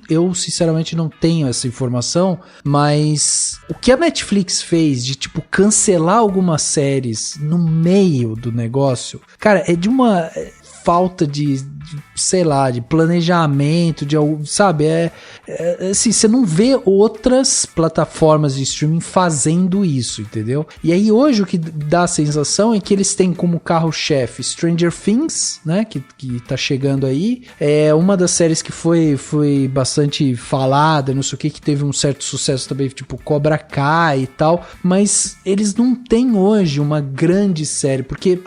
eu sinceramente não tenho essa informação, mas o que a Netflix fez de, tipo, cancelar algumas séries no meio do negócio, cara, falta de sei lá, de planejamento, sabe? Assim, você não vê outras plataformas de streaming fazendo isso, entendeu? E aí hoje o que dá a sensação é que eles têm como carro-chefe Stranger Things, né? Que tá chegando aí. É uma das séries que foi bastante falada, não sei o que teve um certo sucesso também, tipo Cobra Kai e tal, mas eles não têm hoje uma grande série, porque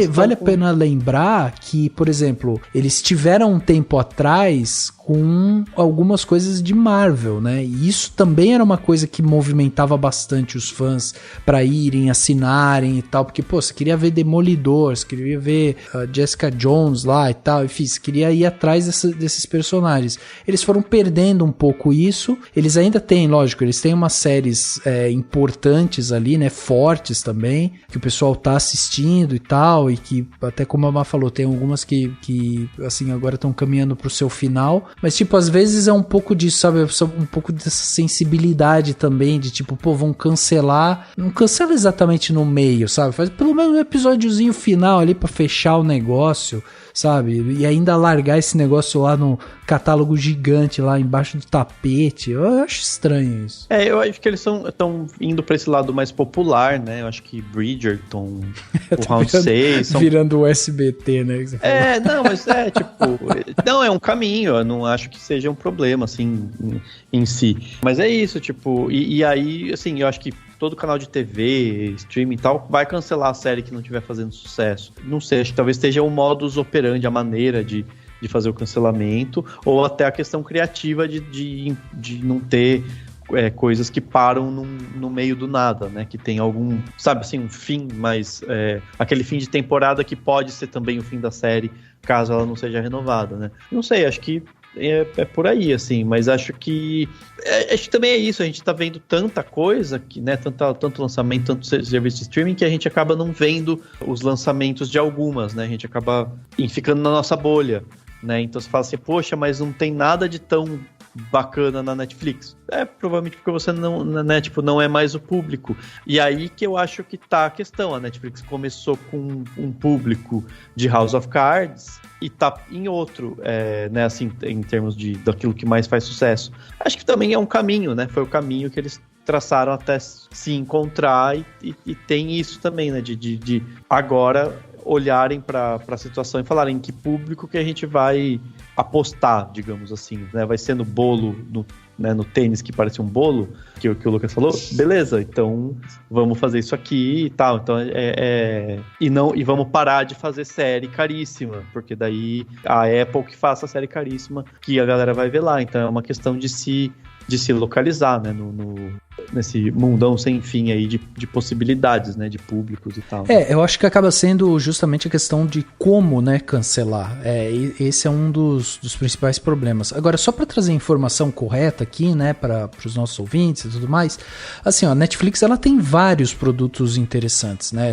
vale a pena lembrar que, por exemplo, eles tiveram um tempo atrás com algumas coisas de Marvel, né? E isso também era uma coisa que movimentava bastante os fãs pra irem, assinarem e tal, porque, pô, você queria ver Demolidor, você queria ver Jessica Jones lá e tal, enfim, você queria ir atrás desses personagens. Eles foram perdendo um pouco isso, eles ainda têm, lógico, eles têm umas séries importantes ali, né, fortes também, que o pessoal tá assistindo e tal, e que, até como a Má falou, tem algumas que assim, agora estão caminhando pro seu final, mas, tipo, às vezes é um pouco disso, sabe? Um pouco dessa sensibilidade também, de tipo, pô, vão cancelar. Não cancela exatamente no meio, sabe? Faz pelo menos um episódiozinho final ali pra fechar o negócio, sabe? E ainda largar esse negócio lá no catálogo gigante, lá embaixo do tapete. Eu acho estranho isso. Eu acho que eles estão indo pra esse lado mais popular, né? Eu acho que Bridgerton, o Round 6... Virando o SBT, né? Não, mas tipo... Não, é um caminho, eu não acho que seja um problema, assim, em si. Mas é isso, tipo... E aí, assim, eu acho que todo canal de TV, streaming e tal, vai cancelar a série que não estiver fazendo sucesso. Não sei, acho que talvez esteja o modus operandi, a maneira de fazer o cancelamento, ou até a questão criativa de não ter coisas que param no meio do nada, né? Que tem algum, sabe assim, um fim, mas aquele fim de temporada que pode ser também o fim da série, caso ela não seja renovada, né? Não sei, acho que é por aí, assim, mas acho que também é isso, a gente tá vendo tanta coisa, que, né, tanto lançamento, tanto serviço de streaming, que a gente acaba não vendo os lançamentos de algumas, né, a gente acaba ficando na nossa bolha, né, então você fala assim, poxa, mas não tem nada de tão bacana na Netflix. Provavelmente porque você não é mais o público. E aí que eu acho que tá a questão. A Netflix começou com um público de House of Cards e tá em outro, né, assim, em termos daquilo que mais faz sucesso. Acho que também é um caminho, né? Foi o caminho que eles traçaram até se encontrar e tem isso também, né? De agora olharem para a situação e falarem em que público que a gente vai apostar, digamos assim, né? Vai ser no bolo, no tênis que parece um bolo, que o Lucas falou, beleza, então vamos fazer isso aqui e tal, então e vamos parar de fazer série caríssima, porque daí a Apple que faça a série caríssima que a galera vai ver lá, então é uma questão de se localizar, né, nesse mundão sem fim aí de possibilidades, né, de públicos e tal. Eu acho que acaba sendo justamente a questão de como, né, cancelar. Esse é um dos principais problemas. Agora, só para trazer a informação correta aqui, né, para os nossos ouvintes e tudo mais, assim, ó, a Netflix, ela tem vários produtos interessantes, né,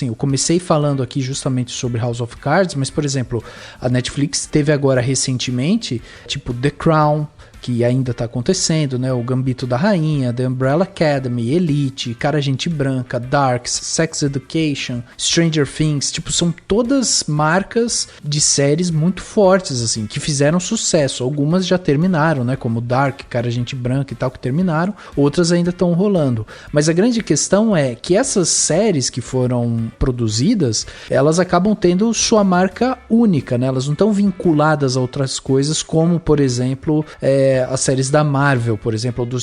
eu comecei falando aqui justamente sobre House of Cards, mas, por exemplo, a Netflix teve agora recentemente, tipo, The Crown, que ainda tá acontecendo, né? O Gambito da Rainha, The Umbrella Academy, Elite, Cara Gente Branca, Dark, Sex Education, Stranger Things, tipo, são todas marcas de séries muito fortes, assim, que fizeram sucesso. Algumas já terminaram, né? Como Dark, Cara Gente Branca e tal, que terminaram. Outras ainda estão rolando. Mas a grande questão é que essas séries que foram produzidas, elas acabam tendo sua marca única, né? Elas não estão vinculadas a outras coisas, como, por exemplo, as séries da Marvel, por exemplo, do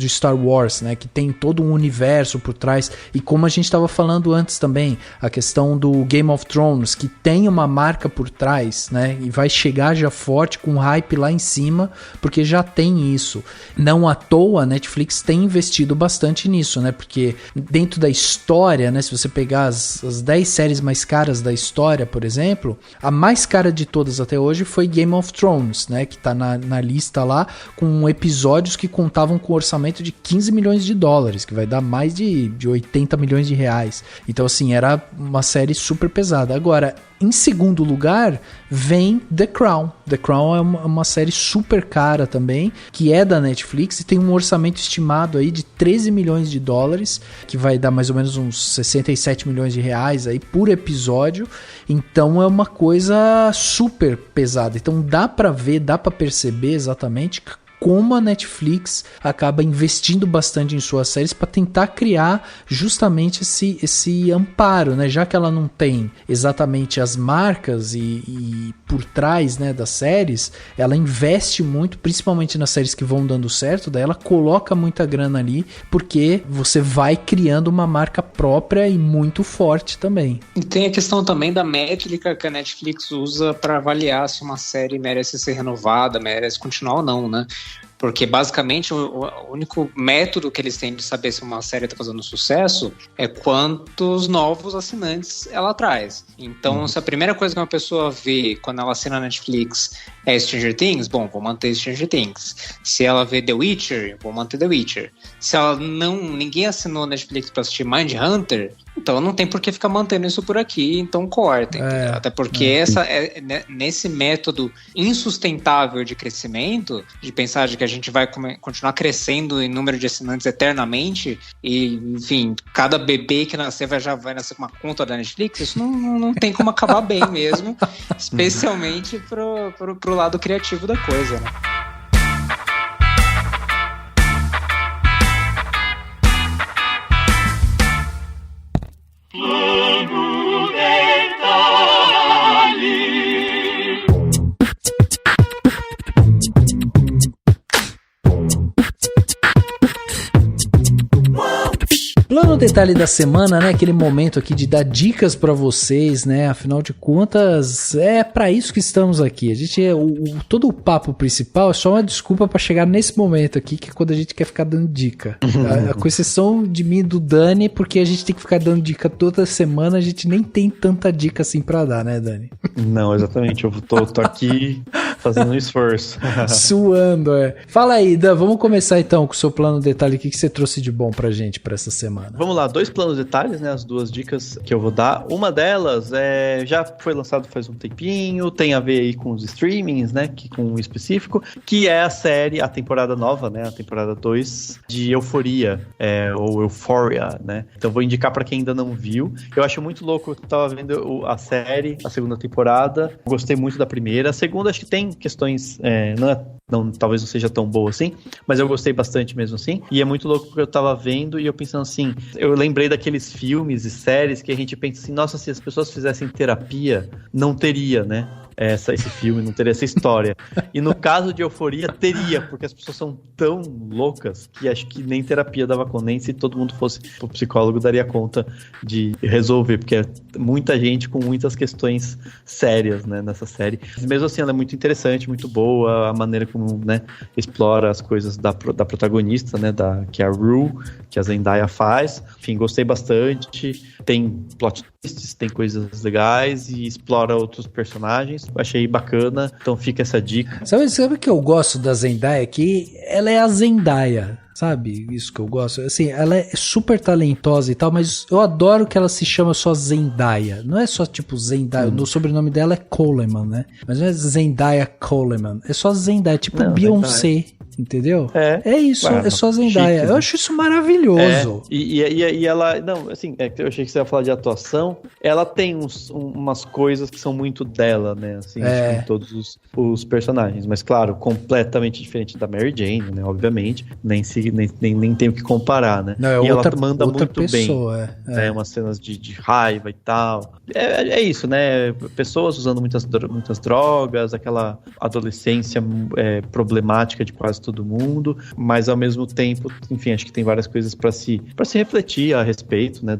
Star Wars, né, que tem todo um universo por trás, e como a gente estava falando antes também, a questão do Game of Thrones, que tem uma marca por trás, né, e vai chegar já forte, com hype lá em cima, porque já tem isso. Não à toa, a Netflix tem investido bastante nisso, né, porque dentro da história, né, se você pegar as 10 séries mais caras da história, por exemplo, a mais cara de todas até hoje foi Game of Thrones, né, que tá na lista lá, com episódios que contavam com um orçamento de 15 milhões de dólares, que vai dar mais de 80 milhões de reais. Então, assim, era uma série super pesada. Agora, em segundo lugar, vem The Crown, The Crown é uma série super cara também, que é da Netflix e tem um orçamento estimado aí de 13 milhões de dólares, que vai dar mais ou menos uns 67 milhões de reais aí por episódio. Então é uma coisa super pesada. Então dá pra ver, dá pra perceber exatamente como a Netflix acaba investindo bastante em suas séries para tentar criar justamente esse amparo, né? Já que ela não tem exatamente as marcas e por trás, né, das séries, ela investe muito, principalmente nas séries que vão dando certo, daí ela coloca muita grana ali, porque você vai criando uma marca própria e muito forte também. E tem a questão também da métrica que a Netflix usa para avaliar se uma série merece ser renovada, merece continuar ou não, né? Porque basicamente o único método que eles têm de saber se uma série está fazendo sucesso é quantos novos assinantes ela traz. Então, se a primeira coisa que uma pessoa vê quando ela assina a Netflix é Stranger Things, bom, vou manter Stranger Things. Se ela vê The Witcher, vou manter The Witcher. Se ninguém assinou a Netflix para assistir Mindhunter, então não tem por que ficar mantendo isso por aqui, então cortem. Até porque nesse método insustentável de crescimento, de pensar de que a gente vai continuar crescendo em número de assinantes eternamente, e, enfim, cada bebê que nascer já vai nascer com uma conta da Netflix, isso não tem como acabar bem mesmo, especialmente pro lado criativo da coisa, né? Plano Detalhe da semana, né? Aquele momento aqui de dar dicas pra vocês, né? Afinal de contas, é pra isso que estamos aqui. A gente todo o papo principal é só uma desculpa pra chegar nesse momento aqui, que é quando a gente quer ficar dando dica. Com exceção de mim e do Dani, porque a gente tem que ficar dando dica toda semana, a gente nem tem tanta dica assim pra dar, né, Dani? Não, exatamente. Eu tô aqui fazendo um esforço. Suando, Fala aí, Dan, vamos começar então com o seu plano detalhe. O que você trouxe de bom pra gente pra essa semana? Vamos lá, 2 planos detalhes, né? As 2 dicas que eu vou dar. Uma delas já foi lançado faz um tempinho, tem a ver aí com os streamings, né? Com um específico, que é a série, a temporada nova, né? A temporada 2 de Euforia, ou Euphoria, né? Então vou indicar pra quem ainda não viu. Eu acho muito louco, eu tava vendo a série, a segunda temporada, gostei muito da primeira. A segunda acho que tem questões, talvez não seja tão boa assim, mas eu gostei bastante mesmo assim. E é muito louco porque eu tava vendo e eu pensando assim, eu lembrei daqueles filmes e séries que a gente pensa assim, nossa, se as pessoas fizessem terapia, não teria, né? Esse filme, não teria essa história. E no caso de Euforia, teria, porque as pessoas são tão loucas que acho que nem terapia dava conta, nem se todo mundo fosse pro psicólogo daria conta de resolver, porque é muita gente com muitas questões sérias, né, nessa série. Mas mesmo assim, ela é muito interessante, muito boa, a maneira como, né, explora as coisas da protagonista, né, que é a Rue, que a Zendaya faz. Enfim, gostei bastante. Tem plot twists, tem coisas legais e explora outros personagens. Achei bacana, então fica essa dica. Sabe o que eu gosto da Zendaya? Que ela é a Zendaya, sabe? Isso que eu gosto. Assim, ela é super talentosa e tal, mas eu adoro que ela se chama só Zendaya. Não é só tipo Zendaya, o sobrenome dela é Coleman, né? Mas não é Zendaya Coleman, é só Zendaya, tipo Beyoncé. Zendaya. Entendeu? É isso, é só Zendaya. Chique, eu acho isso maravilhoso. E ela, não, assim, eu achei que você ia falar de atuação. Ela tem umas coisas que são muito dela, né? Assim, em todos os personagens. Mas, claro, completamente diferente da Mary Jane, né? Obviamente. Nem tem o que comparar, né? Não, e ela manda muito pessoa, bem. Umas cenas de raiva e tal. É isso, né? Pessoas usando muitas drogas, aquela adolescência problemática de quase todo mundo, mas ao mesmo tempo, enfim, acho que tem várias coisas para se refletir a respeito, né,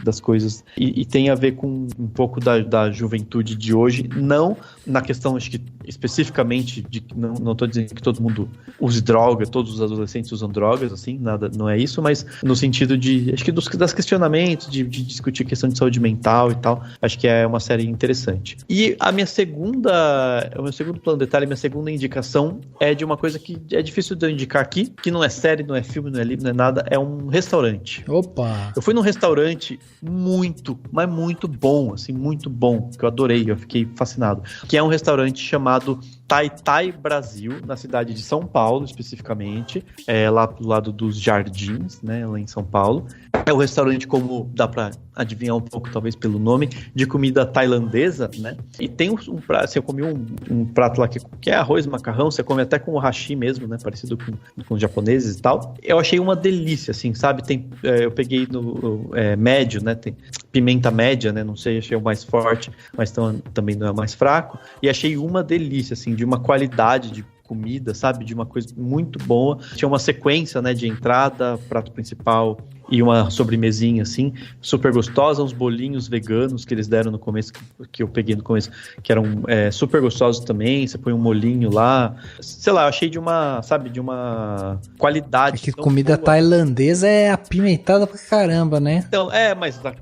das coisas, e tem a ver com um pouco da juventude de hoje, não na questão, acho que especificamente, não estou dizendo que todo mundo use droga, todos os adolescentes usam drogas, assim, nada, não é isso, mas no sentido acho que das questionamentos, de discutir questão de saúde mental e tal, acho que é uma série interessante. E o meu segundo plano de detalhe, minha segunda indicação é de uma coisa que é difícil de eu indicar aqui, que não é série, não é filme, não é livro, não é nada, é um restaurante. Opa! Eu fui num restaurante muito, mas muito bom, assim, muito bom, que eu adorei, eu fiquei fascinado, que é um restaurante chamado chamado Tai Brasil, na cidade de São Paulo, especificamente, lá do lado dos Jardins, né, lá em São Paulo. É um restaurante, como dá pra adivinhar um pouco, talvez pelo nome, de comida tailandesa, né? E tem um prato, assim, eu comi um prato lá que é arroz, macarrão, você come até com o hashi mesmo, né? Parecido com os japoneses e tal. Eu achei uma delícia, assim, sabe? Eu peguei no médio, né? Tem pimenta média, né? Não sei, achei o mais forte, mas também não é o mais fraco. E achei uma delícia, assim, de uma qualidade de comida, sabe? De uma coisa muito boa. Tinha uma sequência, né? De entrada, prato principal e uma sobremesinha, assim, super gostosa, uns bolinhos veganos que eles deram no começo, que eu peguei no começo, que eram super gostosos também, você põe um molhinho lá, sei lá, eu achei de uma qualidade. Que comida tailandesa é apimentada pra caramba, né? Então,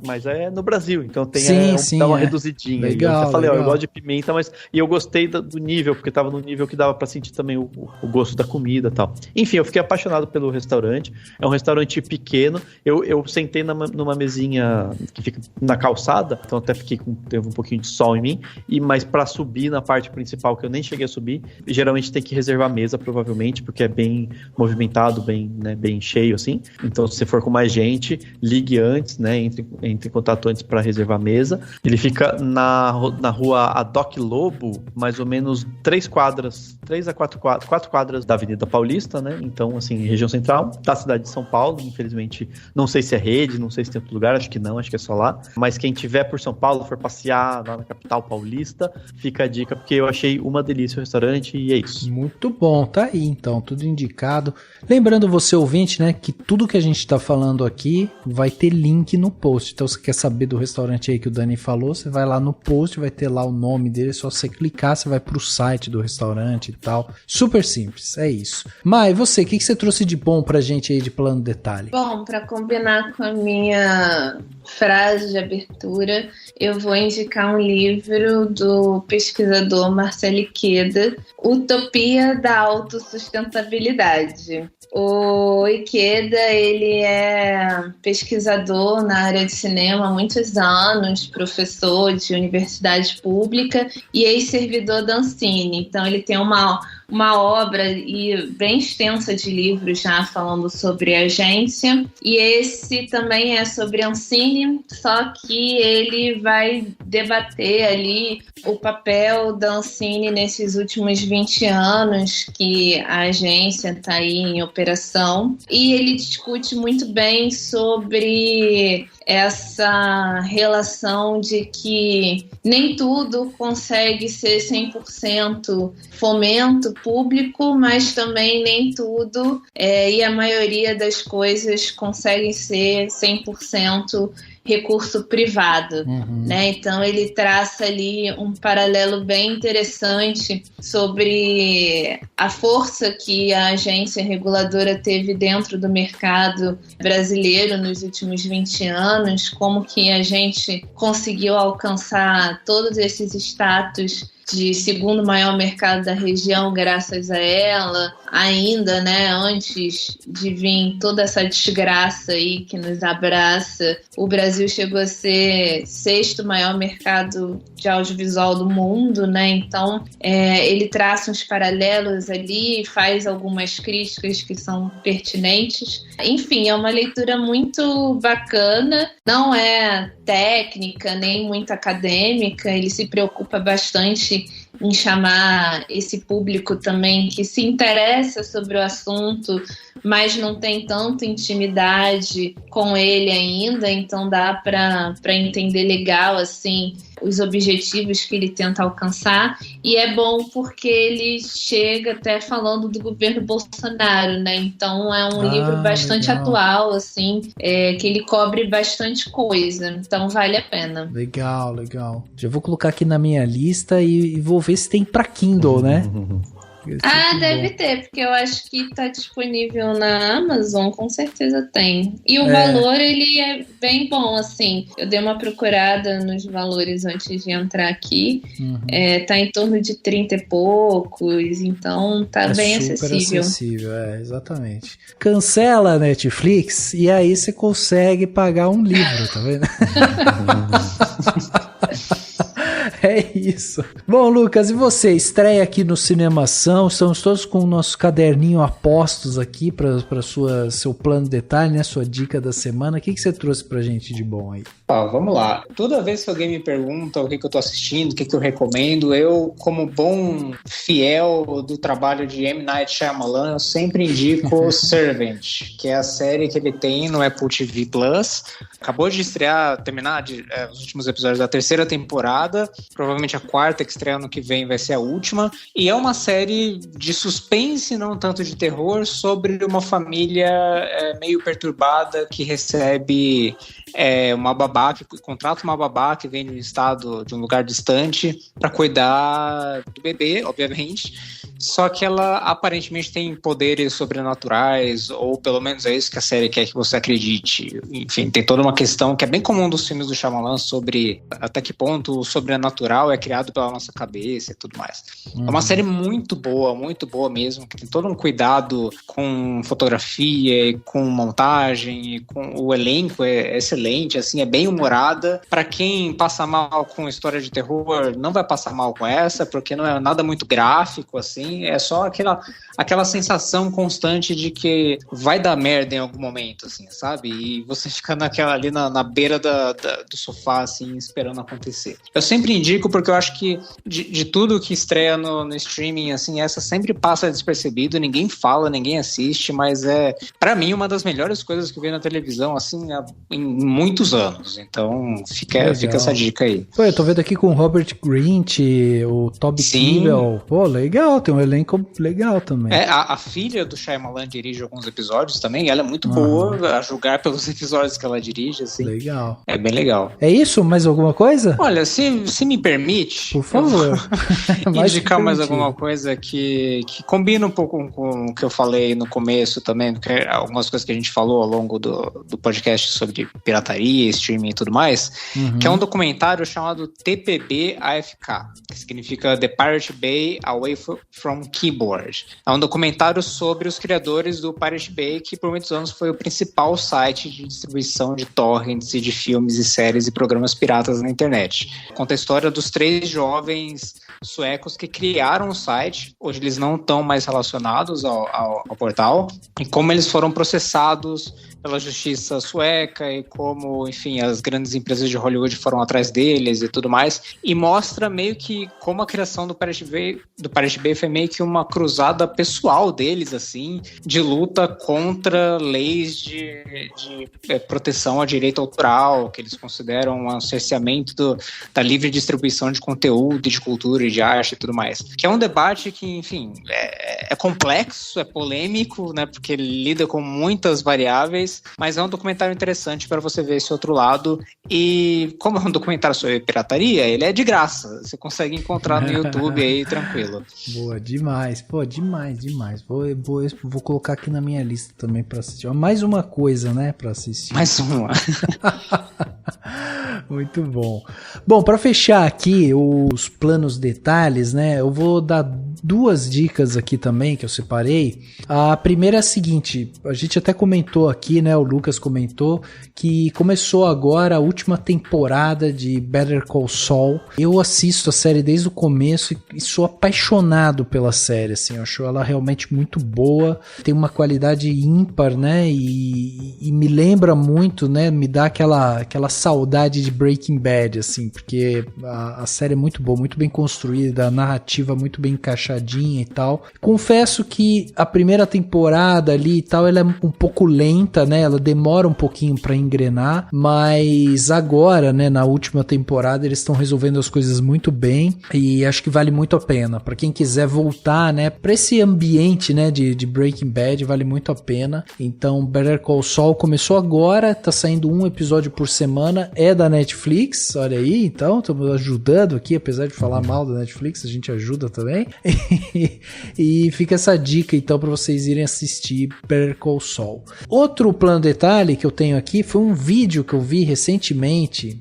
mas é no Brasil, então tem dá uma reduzidinha. Legal, eu já falei, legal. Eu gosto de pimenta, e eu gostei do nível, porque tava no nível que dava pra sentir também o gosto da comida e tal. Enfim, eu fiquei apaixonado pelo restaurante, é um restaurante pequeno. Eu sentei numa mesinha que fica na calçada, então até teve um pouquinho de sol em mim, mas pra subir na parte principal, que eu nem cheguei a subir, geralmente tem que reservar mesa, provavelmente, porque é bem movimentado, bem cheio, assim. Então, se você for com mais gente, ligue antes, né, entre em contato antes pra reservar mesa. Ele fica na rua Adoc Lobo, mais ou menos 3 a 4 quadras da Avenida Paulista, né, então, assim, região central da cidade de São Paulo. Infelizmente, não sei se é rede, não sei se tem outro lugar, acho que não, acho que é só lá. Mas quem tiver por São Paulo, for passear lá na capital paulista, fica a dica, porque eu achei uma delícia o restaurante e é isso. Muito bom, tá aí então, tudo indicado. Lembrando você, ouvinte, né, que tudo que a gente tá falando aqui vai ter link no post. Então, se você quer saber do restaurante aí que o Dani falou, você vai lá no post, vai ter lá o nome dele, é só você clicar, você vai pro site do restaurante e tal. Super simples, é isso. Mai, você, o que você trouxe de bom pra gente aí de Plano Detalhe? Bom, para combinar com a minha frase de abertura, eu vou indicar um livro do pesquisador Marcelo Ikeda, Utopia da Autossustentabilidade. O Ikeda, ele é pesquisador na área de cinema há muitos anos, professor de universidade pública e ex-servidor da Ancine. Então, ele tem uma obra bem extensa de livros já falando sobre a agência, e esse também é sobre a Ancine, só que ele vai debater ali o papel da Ancine nesses últimos 20 anos que a agência está aí em operação, e ele discute muito bem sobre essa relação de que nem tudo consegue ser 100% fomento público, mas também nem tudo e a maioria das coisas conseguem ser 100% recurso privado, né? Então ele traça ali um paralelo bem interessante sobre a força que a agência reguladora teve dentro do mercado brasileiro nos últimos 20 anos, como que a gente conseguiu alcançar todos esses status de segundo maior mercado da região graças a ela, ainda, né, antes de vir toda essa desgraça aí que nos abraça, o Brasil chegou a ser 6º maior mercado de audiovisual do mundo, né, então ele traça uns paralelos ali, faz algumas críticas que são pertinentes, enfim, é uma leitura muito bacana, não é técnica, nem muito acadêmica, ele se preocupa bastante em chamar esse público também que se interessa sobre o assunto, mas não tem tanta intimidade com ele ainda, então dá para entender legal assim os objetivos que ele tenta alcançar, e é bom porque ele chega até falando do governo Bolsonaro, né? Então é um livro bastante atual, assim, que ele cobre bastante coisa, então vale a pena. Legal. Já vou colocar aqui na minha lista e vou ver se tem pra Kindle, né? Deve ter, porque eu acho que tá disponível na Amazon, com certeza tem. E o valor, ele é bem bom, assim. Eu dei uma procurada nos valores antes de entrar aqui. Tá em torno de 30 e poucos, então tá bem super acessível. Exatamente. Cancela a Netflix e aí você consegue pagar um livro, tá vendo? É isso. Bom, Lucas, e você? Estreia aqui no Cinemação. Estamos todos com o nosso caderninho apostos aqui para seu plano de detalhe, né? Sua dica da semana. O que você trouxe pra gente de bom aí? Vamos lá. Toda vez que alguém me pergunta o que eu tô assistindo, o que eu recomendo, eu, como bom fiel do trabalho de M. Night Shyamalan, eu sempre indico Servant, que é a série que ele tem no Apple TV Plus. Acabou de terminar os últimos episódios da 3ª temporada. Provavelmente a 4ª, que estreia ano que vem, vai ser a última. E é uma série de suspense, não tanto de terror, sobre uma família meio perturbada que recebe uma babá, que contrata uma babá que vem de um lugar distante para cuidar do bebê, obviamente. Só que ela aparentemente tem poderes sobrenaturais, ou pelo menos é isso que a série quer que você acredite. Enfim, tem toda uma questão que é bem comum dos filmes do Shyamalan sobre até que ponto o sobrenatural é criado pela nossa cabeça e tudo mais. É uma série muito boa mesmo, que tem todo um cuidado com fotografia e com montagem, e com o elenco é excelente, assim, é bem humorada. Pra quem passa mal com história de terror, não vai passar mal com essa, porque não é nada muito gráfico, assim. É só aquela sensação constante de que vai dar merda em algum momento, assim, sabe? E você fica ali na beira do sofá, assim, esperando acontecer. Eu sempre indico, porque eu acho que de tudo que estreia no streaming, assim, essa sempre passa despercebido, ninguém fala, ninguém assiste, mas é, pra mim, uma das melhores coisas que eu vi na televisão, assim, em muitos anos. Então, fica essa dica aí. Pô, eu tô vendo aqui com o Robert Grint, o Toby Kebbell. Pô, legal, tem um elenco legal também. A filha do Shyamalan dirige alguns episódios também, ela é muito boa, a julgar pelos episódios que ela dirige, assim. Legal. É bem legal. É isso? Mais alguma coisa? Olha, se me permite... Por favor. Indicar mais alguma coisa que combina um pouco com o que eu falei no começo também, algumas coisas que a gente falou ao longo do podcast sobre pirataria, streaming e tudo mais, que é um documentário chamado TPB AFK, que significa The Pirate Bay Away from Keyboard. É um documentário sobre os criadores do Pirate Bay, que por muitos anos foi o principal site de distribuição de torrents e de filmes e séries e programas piratas na internet. Conta a história dos 3 jovens suecos que criaram o site. Hoje eles não estão mais relacionados ao portal, e como eles foram processados pela justiça sueca e como, enfim, as grandes empresas de Hollywood foram atrás deles e tudo mais, e mostra meio que como a criação do Pirate Bay foi meio que uma cruzada pessoal deles, assim, de luta contra leis de proteção à direito autoral, que eles consideram um cerceamento da livre distribuição de conteúdo, de cultura e de arte e tudo mais. Que é um debate que, enfim, é complexo, é polêmico, né, porque ele lida com muitas variáveis, mas é um documentário interessante para você ver esse outro lado. E como é um documentário sobre pirataria, ele é de graça. Você consegue encontrar no YouTube aí tranquilo. Boa, demais. Pô, demais. Vou colocar aqui na minha lista também para assistir. Mais uma coisa, né, para assistir. Mais uma. Muito bom. Bom, para fechar aqui os planos detalhes, né, eu vou dar 2 dicas aqui também que eu separei. A primeira é a seguinte, a gente até comentou aqui, né, o Lucas comentou que começou agora a última temporada de Better Call Saul. Eu assisto a série desde o começo e sou apaixonado pela série, assim, eu acho ela realmente muito boa, tem uma qualidade ímpar, né, e me lembra muito, né, me dá aquela saudade de Breaking Bad, assim, porque a série é muito boa, muito bem construída, a narrativa muito bem encaixadinha e tal. Confesso que a primeira temporada ali e tal, ela é um pouco lenta, né, ela demora um pouquinho pra engrenar, mas agora, né, na última temporada eles estão resolvendo as coisas muito bem e acho que vale muito a pena. Pra quem quiser voltar, né, pra esse ambiente, né, de Breaking Bad, vale muito a pena. Então, Better Call Saul começou agora, tá saindo um episódio por semana, é da Netflix, olha aí, então, estamos ajudando aqui, apesar de falar mal da Netflix, a gente ajuda também. E fica essa dica, então, pra vocês irem assistir Better Call Saul. Outro plano detalhe que eu tenho aqui foi um vídeo que eu vi recentemente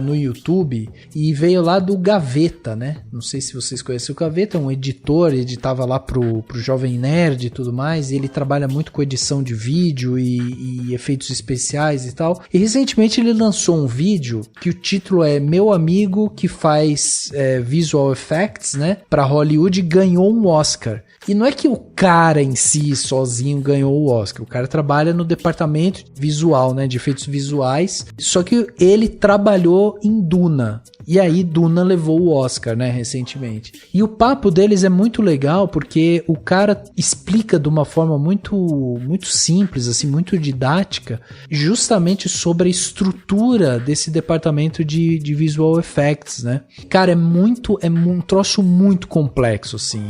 no YouTube e veio lá do Gaveta, né? Não sei se vocês conhecem o Gaveta, é um editor, editava lá pro Jovem Nerd e tudo mais, e ele trabalha muito com edição de vídeo e efeitos especiais e tal. E recentemente ele lançou um vídeo que o título é Meu Amigo que faz Visual Effects, né? Pra Hollywood, ganhou um Oscar. E não é que o cara em si, sozinho, ganhou o Oscar. O cara trabalha no departamento visual, né? De efeitos visuais. Só que ele trabalhou em Duna. E aí Duna levou o Oscar, né? Recentemente. E o papo deles é muito legal porque o cara explica de uma forma muito simples, assim, muito didática, justamente sobre a estrutura desse departamento de visual effects, né? Cara, é um troço muito complexo, assim.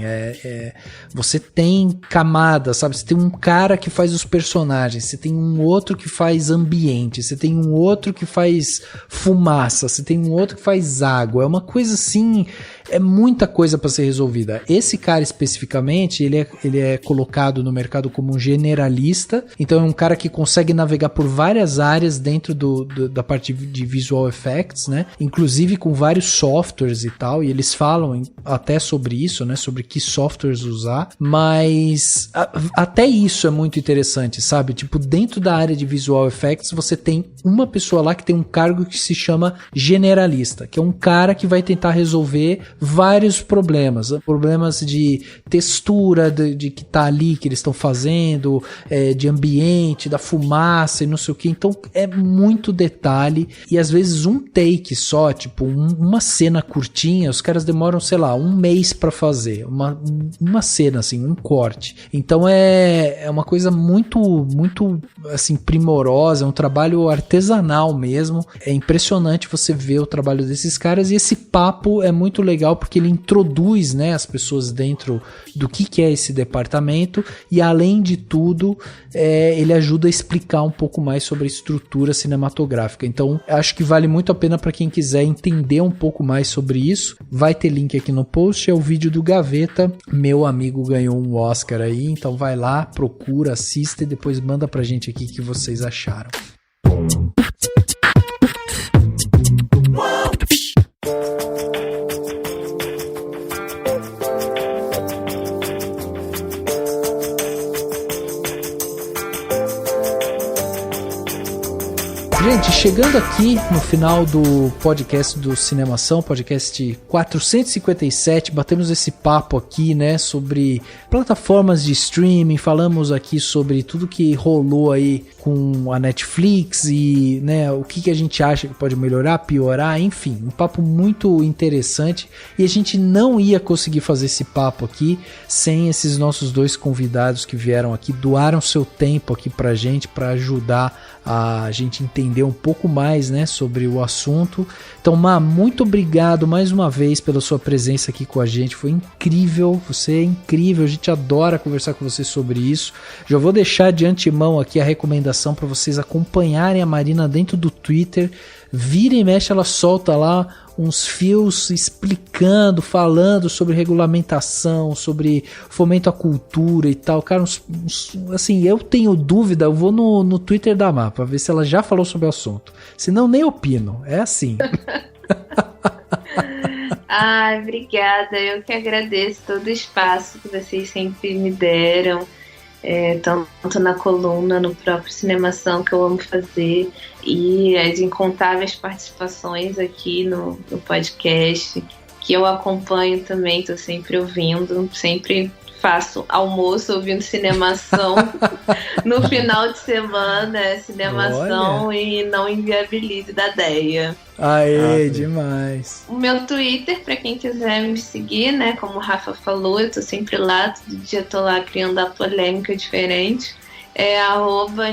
Você tem camadas, sabe? Você tem um cara que faz os personagens, você tem um outro que faz ambiente, você tem um outro que faz fumaça, você tem um outro que faz água. É uma coisa assim, é muita coisa para ser resolvida. Esse cara especificamente, ele é colocado no mercado como um generalista, então é um cara que consegue navegar por várias áreas dentro da parte de visual effects, né? Inclusive com vários softwares e tal, e eles falam até sobre isso, né? Sobre que softwares usar, mas até isso é muito interessante, sabe? Tipo, dentro da área de visual effects, você tem uma pessoa lá que tem um cargo que se chama generalista, que é um cara que vai tentar resolver vários problemas de textura, de que tá ali, que eles estão fazendo, de ambiente, da fumaça e não sei o que. Então é muito detalhe, e às vezes um take só, tipo uma cena curtinha, os caras demoram, sei lá, um mês pra fazer uma cena, assim, um corte. Então é uma coisa muito assim, primorosa, é um trabalho artesanal mesmo. É impressionante você ver o trabalho desses caras, e esse papo é muito legal porque ele introduz, né, as pessoas dentro do que é esse departamento, e além de tudo ele ajuda a explicar um pouco mais sobre a estrutura cinematográfica. Então acho que vale muito a pena para quem quiser entender um pouco mais sobre isso. Vai ter link aqui no post, é o vídeo do Gaveta, Meu Amigo ganhou um Oscar aí, então vai lá, procura, assista e depois manda pra gente aqui o que vocês acharam. Gente, chegando aqui no final do podcast do Cinemação, podcast 457, batemos esse papo aqui, né, sobre plataformas de streaming, falamos aqui sobre tudo que rolou aí com a Netflix e, né, o que a gente acha que pode melhorar, piorar, enfim, um papo muito interessante, e a gente não ia conseguir fazer esse papo aqui sem esses nossos dois convidados que vieram aqui, doaram seu tempo aqui pra gente, pra ajudar a gente entender um pouco mais, né, sobre o assunto. Então, Má, muito obrigado mais uma vez pela sua presença aqui com a gente, foi incrível, você é incrível, a gente adora conversar com você sobre isso. Já vou deixar de antemão aqui a recomendação para vocês acompanharem a Marina dentro do Twitter. Vira e mexe, ela solta lá uns fios explicando, falando sobre regulamentação, sobre fomento à cultura e tal. Cara, assim, eu tenho dúvida, eu vou no Twitter da Má pra ver se ela já falou sobre o assunto. Senão nem opino, é assim. Ai, obrigada, eu que agradeço todo o espaço que vocês sempre me deram. Tanto na coluna, no próprio Cinemação, que eu amo fazer, e as incontáveis participações aqui no podcast, que eu acompanho também, estou sempre ouvindo, sempre faço almoço ouvindo Cinemação no final de semana, Cinemação. Olha. E não inviabilize da ideia. Aê, demais. O meu Twitter, pra quem quiser me seguir, né, como o Rafa falou, eu tô sempre lá, todo dia tô lá criando a polêmica diferente, é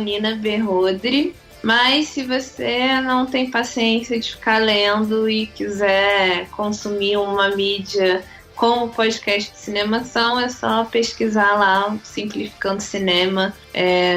@NinaBerrodri. Mas se você não tem paciência de ficar lendo e quiser consumir uma mídia como o podcast de Cinemação, é só pesquisar lá Simplificando Cinema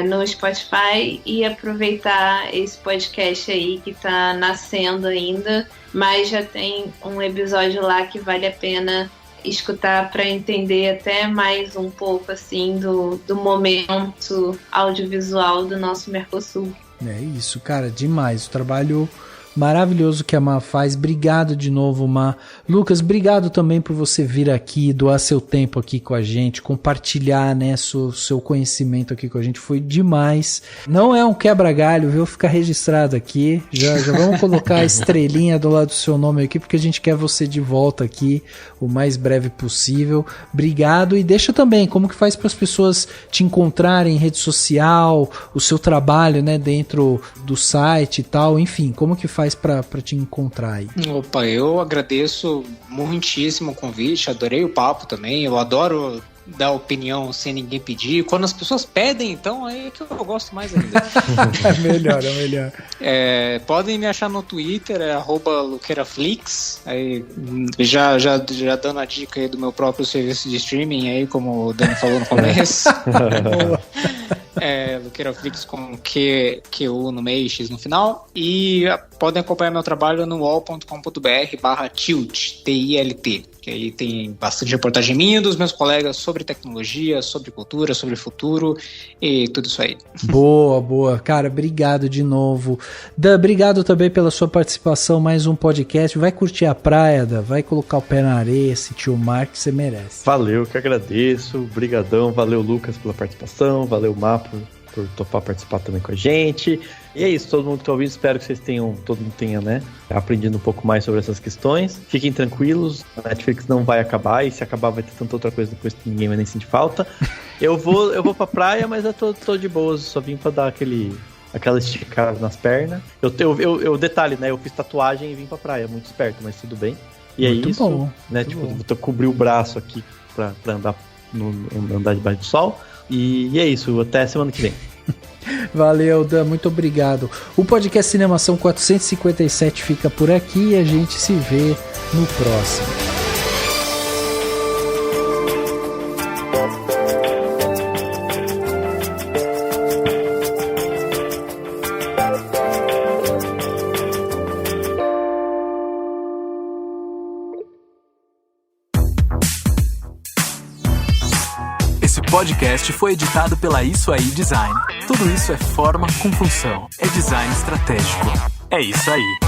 no Spotify e aproveitar esse podcast aí que tá nascendo ainda, mas já tem um episódio lá que vale a pena escutar para entender até mais um pouco assim do momento audiovisual do nosso Mercosul. É isso, cara, demais. O trabalho maravilhoso que a Má faz. Obrigado de novo, Má. Lucas, obrigado também por você vir aqui, doar seu tempo aqui com a gente, compartilhar, né, seu conhecimento aqui com a gente. Foi demais. Não é um quebra-galho, viu? Fica registrado aqui. Já vamos colocar a estrelinha do lado do seu nome aqui, porque a gente quer você de volta aqui o mais breve possível. Obrigado. E deixa também como que faz para as pessoas te encontrarem em rede social, o seu trabalho, né, dentro do site e tal, enfim, como que faz para te encontrar aí? Opa, eu agradeço muitíssimo o convite, adorei o papo também, eu adoro dar opinião sem ninguém pedir. Quando as pessoas pedem, então, aí é que eu gosto mais ainda. É melhor. Podem me achar no Twitter, @luqueiraflix. Aí, já dando a dica aí do meu próprio serviço de streaming, aí, como o Dani falou no começo. Luqueiraflix com QU no meio, X no final. E podem acompanhar meu trabalho no wall.com.br/tilt, TILT. Que aí tem bastante reportagem minha dos meus colegas sobre tecnologia, sobre cultura, sobre futuro e tudo isso aí. Boa. Cara, obrigado de novo. Dan, obrigado também pela sua participação, mais um podcast. Vai curtir a praia, Dan, vai colocar o pé na areia, sentir o mar que você merece. Valeu, que agradeço. Brigadão, valeu Lucas pela participação, valeu Má por topar participar também com a gente. E é isso, todo mundo que tá ouvindo, espero que todo mundo tenha, né, aprendido um pouco mais sobre essas questões. Fiquem tranquilos, a Netflix não vai acabar, e se acabar vai ter tanta outra coisa depois que ninguém vai nem sentir falta. Eu vou pra praia, mas eu tô de boas, só vim pra dar aquela esticada nas pernas. Eu detalhe, né, eu fiz tatuagem e vim pra praia, muito esperto, mas tudo bem. E muito é isso, bom, né, tipo, bom. Vou cobrir o braço aqui pra andar debaixo do sol. E é isso, até semana que vem. Valeu, Dan, muito obrigado. O podcast Cinemação 457 fica por aqui e a gente se vê no próximo. Esse podcast foi editado pela Isso Aí Design. Tudo isso é forma com função. É design estratégico. É isso aí.